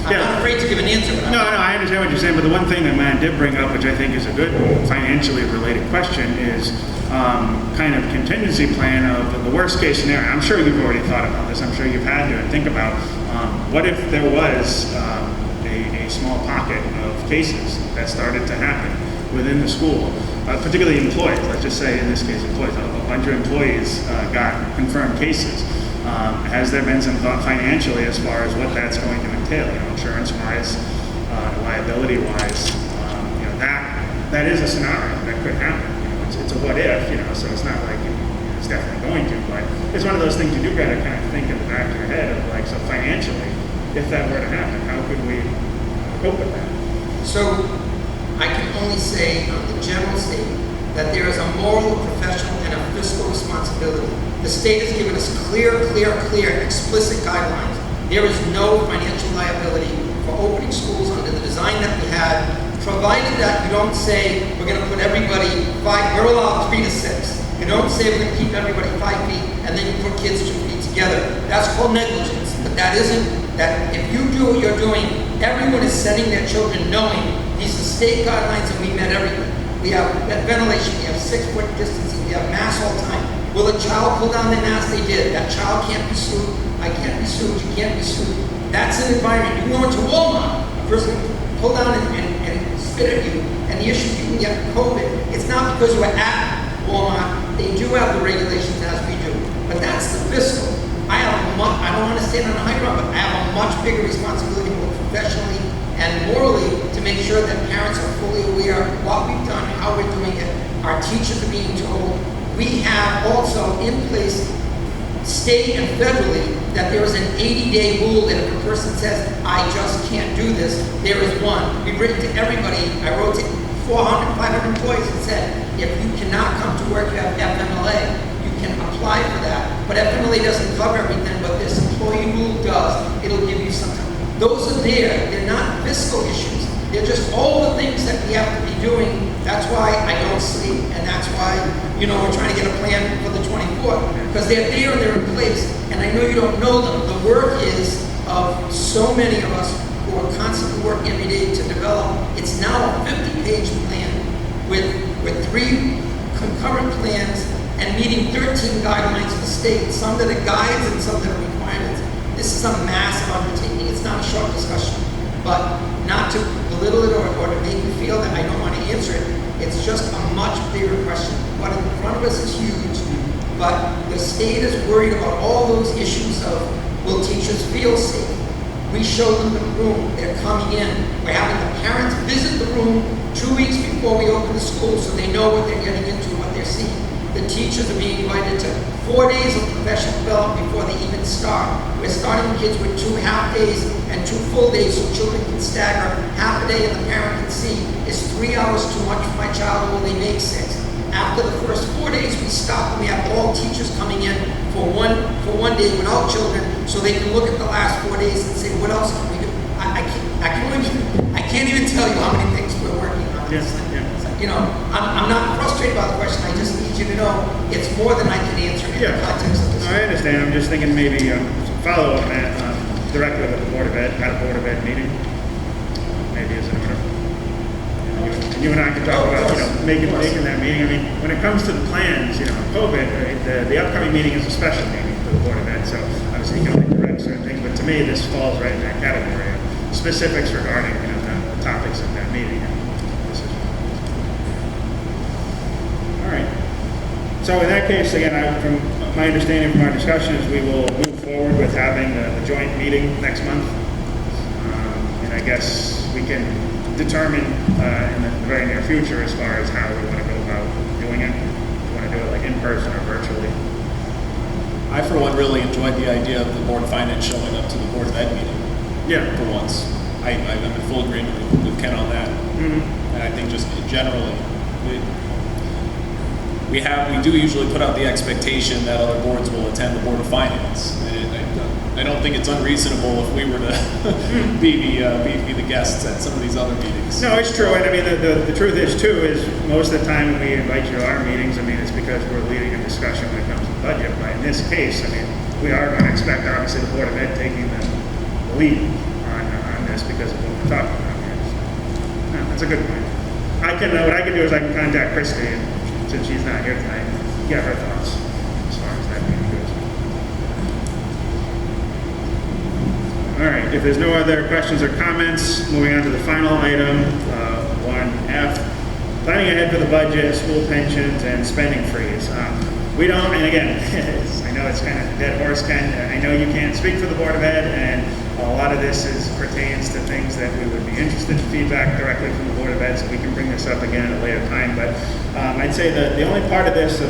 I'm not afraid to give an answer. But No, I understand what you're saying, but the one thing that Matt did bring up, which I think is a good financially related question, is kind of contingency plan of the worst case scenario. I'm sure you've already thought about this. I'm sure you've had to think about what if there was a small pocket of cases that started to happen within the school, particularly employees. Let's just say in this case employees. A bunch of employees got confirmed cases. Has there been some thought financially as far as what that's going to entail, insurance-wise, liability-wise, that is a scenario that could happen. It's a what if, so it's not like it's definitely going to, but it's one of those things you do gotta kind of think in the back of your head of like, so financially, if that were to happen, how could we cope with that? So I can only say on the general statement that there is a moral, professional, and a fiscal responsibility. The state has given us clear, explicit guidelines. There is no financial liability for opening schools under the design that we had, provided that you don't say we're going to put everybody we're allowed 3 to 6. You don't say we're going to keep everybody 5 feet and then you put kids 2 feet together. That's called negligence. But that isn't, that if you do what you're doing, everyone is setting their children knowing these are state guidelines and we met everything. We have ventilation, we have 6-foot distancing, we have masks all the time. Will a child pull down their mask? They did. That child can't be sued. I can't be sued. You can't be sued. That's an environment. You go into Walmart, a person pull down and spit at you, and the issue you can get COVID, it's not because you were at Walmart. They do have the regulations as we do, but that's the fiscal. I don't want to stand on a high ground, but I have a much bigger responsibility, both professionally and morally, to make sure that parents are fully aware of what we've done, how we're doing it. Our teachers are being told. We have also in place, state and federally, that there is an 80-day rule that if a person says, I just can't do this, there is one. We've written to everybody. I wrote to 400, 500 employees and said, if you cannot come to work, you have FMLA. You can apply for that. But FMLA doesn't cover everything, but this employee rule does. It'll give you some time. Those are there. They're not fiscal issues. They're just all the things that we have to be doing. That's why I don't sleep, and that's why, we're trying to get a plan for the 24th, because they're there and they're in place, and I know you don't know them. The work is of so many of us who are constantly working every day to develop. It's now a 50-page plan with 3 concurrent plans and meeting 13 guidelines of the state, some that are guides and some that are requirements. This is a massive undertaking. It's not a short discussion, but not to belittle it or to make you feel that I don't want to answer it. It's just a much bigger question. What in front of us is huge, but the state is worried about all those issues of, will teachers feel safe? We show them the room. They're coming in. We're having the parents visit the room 2 weeks before we open the school so they know what they're getting into, what they're seeing. The teachers are being invited to 4 days of professional development before they even start. We're starting kids with 2 half days and 2 full days so children can stagger half a day and the parent can see, is 3 hours too much for my child or will they make 6? After the first 4 days, we stop and we have all teachers coming in for one day without children so they can look at the last 4 days and say, what else can we do? I can't even tell you how many things we're working on. Yes, yeah. I'm not frustrated by the question. I just need you to know it's more than I can answer in the context of this. No, I understand. I'm just thinking maybe follow up that directly with the Board of Ed, at a Board of Ed meeting. Maybe as an order. You and I can talk about making that meeting. I mean, when it comes to the plans, COVID, right, the upcoming meeting is a special meeting for the Board of Ed, so obviously you can only direct certain things. But to me, this falls right in that category of specifics regarding the topics of that meeting. All right. So in that case, again, from my understanding from our discussions, we will move forward with having the joint meeting next month. And I guess we can determine in the very near future as far as how we want to go about doing it. If we want to do it like in person or virtually. I, for one, really enjoyed the idea of the Board of Finance showing up to the Board of Ed meeting. Yeah. For once. I'm in full agreement with Ken on that. Mm-hmm. And I think just generally, we do usually put out the expectation that other boards will attend the Board of Finance. I don't think it's unreasonable if we were to be the guests at some of these other meetings. No, it's true. And I mean, the truth is, too, is most of the time when we invite you to our meetings, I mean, it's because we're leading a discussion when it comes to budget. But in this case, I mean, we are going to expect, obviously, the Board of Ed taking the lead on this because of what we're talking about here. So, no, that's a good point. What I can do is I can contact Christy, and since she's not here tonight, get her thoughts as far as that meeting goes. All right, if there's no other questions or comments, moving on to the final item, 1F, planning ahead for the budget, school pensions, and spending freeze. We don't, and again, I know know it's kind of dead horse, Ken. I know you can't speak for the Board of Ed, and a lot of this pertains to things that we would be interested in feedback directly from the Board of Ed, so we can bring this up again at a later time. But I'd say that the only part of this, of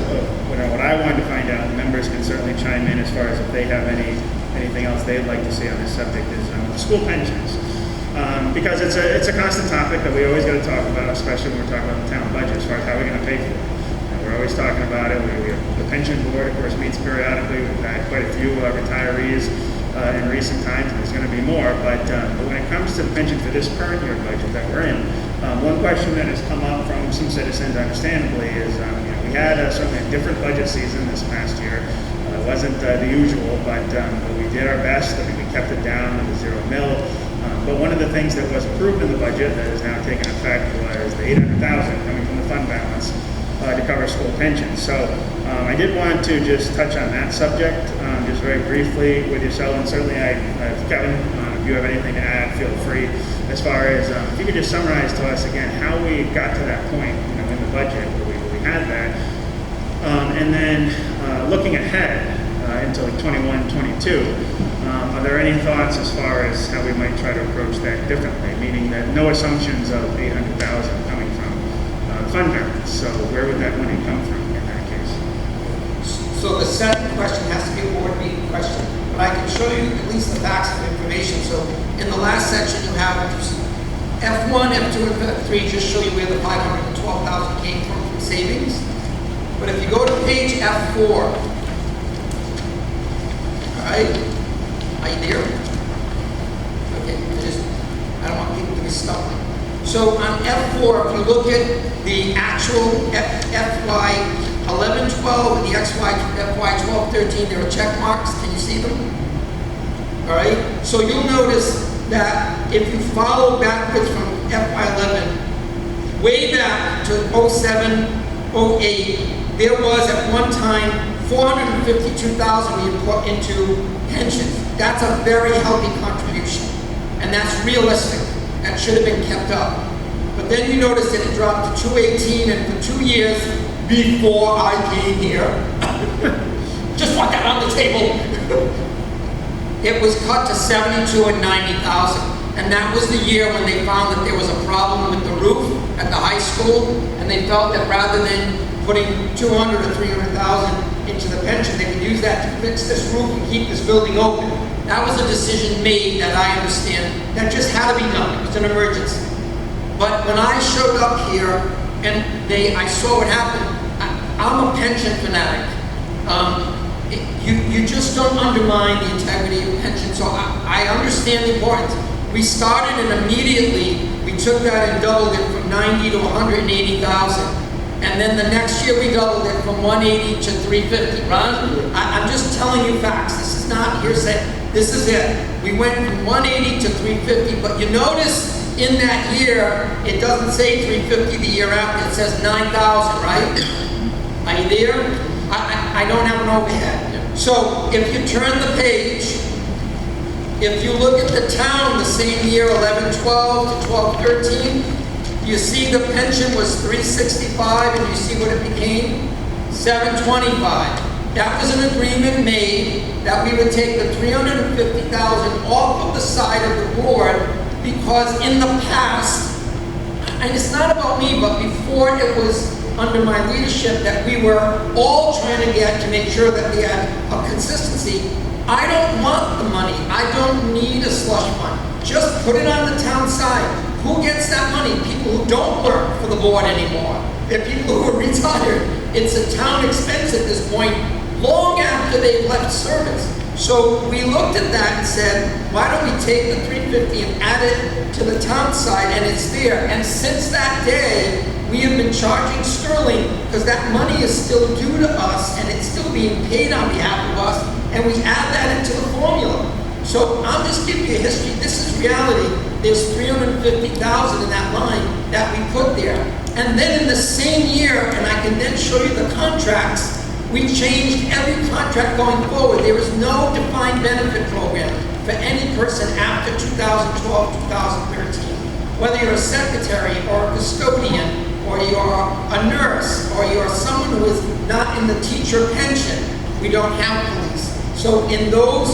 what I wanted to find out, and members can certainly chime in as far as if they have anything else they'd like to see on this subject, is the school pensions. Because it's a constant topic that we always got to talk about, especially when we're talking about the town budget, as far as how we're going to pay for it. We're always talking about it. We have the pension board, of course, meets periodically. We've had quite a few retirees in recent times. There's going to be more, but when it comes to the pension for this current year budget that we're in, one question that has come up from some citizens, understandably, is we had certainly a different budget season this past year. It wasn't the usual, but we did our best. I mean, we kept it down to the 0 mil. But one of the things that was approved in the budget that is now taking effect was the $800,000 coming from the fund balance to cover school pensions. So I did want to just touch on that subject just very briefly with yourself, and certainly Kevin, if you have anything to add, feel free. As far as if you could just summarize to us again how we got to that point, in the budget where we had that, and then looking ahead into like 21, 22. Are there any thoughts as far as how we might try to approach that differently? Meaning that no assumptions of $800,000 coming from fund balance. So where would that money come from in that case? So the second question has to be a board meeting question, but I can show you at least the facts and information. So in the last section you have F1, F2, and F3 just show you where the $512,000 came from savings. But if you go to page F4, all right, are you there? Okay, I don't want people to be stuck. So on F4, if you look at the actual FY 11-12 and the FY 12-13, there are check marks. Can you see them? All right. So you'll notice that if you follow backwards from FY 11, way back to 07, 08, there was at one time $452,000 we put into pensions. That's a very healthy contribution, and that's realistic. That should have been kept up. But then you notice that it dropped to 218, and for 2 years before I came here, just want that on the table, it was cut to 72 and 90,000. And that was the year when they found that there was a problem with the roof at the high school, and they felt that rather than putting 200 or 300,000 into the pension, they could use that to fix this roof and keep this building open. That was a decision made that I understand that just had to be done. It was an emergency. But when I showed up here and I saw what happened, I'm a pension fanatic. You just don't undermine the integrity of pension. So I understand the importance. We started and immediately we took that and doubled it from 90 to 180,000. And then the next year we doubled it from 180 to 350. Ron, I'm just telling you facts. This is not hearsay. This is it. We went from 180 to 350, but you notice in that year, it doesn't say 350 the year after. It says 9,000, right? Are you there? I don't have an overhead. So if you turn the page, if you look at the town the same year, 11-12 to 12-13, you see the pension was $365, and you see what it became? $725. That was an agreement made that we would take the $350,000 off of the side of the board, because in the past, and it's not about me, but before it was under my leadership that we were all trying to get to make sure that we had a consistency. I don't want the money. I don't need a slush fund. Just put it on the town side. Who gets that money? People who don't work for the board anymore. They're people who are retired. It's a town expense at this point, long after they've left service. So we looked at that and said, why don't we take the $350 and add it to the town side, and it's there. And since that day, we have been charging sterling, because that money is still due to us, and it's still being paid on behalf of us, and we add that into the formula. So I'm just giving you a history. This is reality. There's $350,000 in that line that we put there. And then in the same year, and I can then show you the contracts, we changed every contract going forward. There is no defined benefit program for any person after 2012, 2013. Whether you're a secretary or a custodian, or you're a nurse, or you're someone who is not in the teacher pension, we don't have police. So in those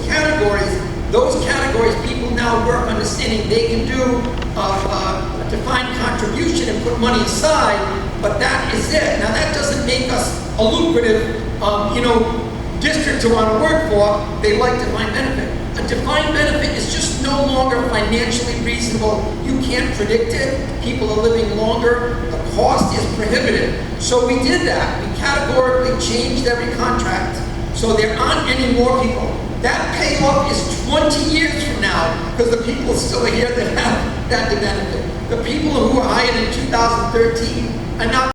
categories, people now work understanding they can do a defined contribution and put money aside, but that is it. Now that doesn't make us a lucrative, district to want to work for. They like defined benefit. A defined benefit is just no longer financially reasonable. You can't predict it. People are living longer. The cost is prohibitive. So we did that. We categorically changed every contract. So there aren't any more people. That payoff is 20 years from now because the people still here that have that benefit. The people who were hired in 2013 are not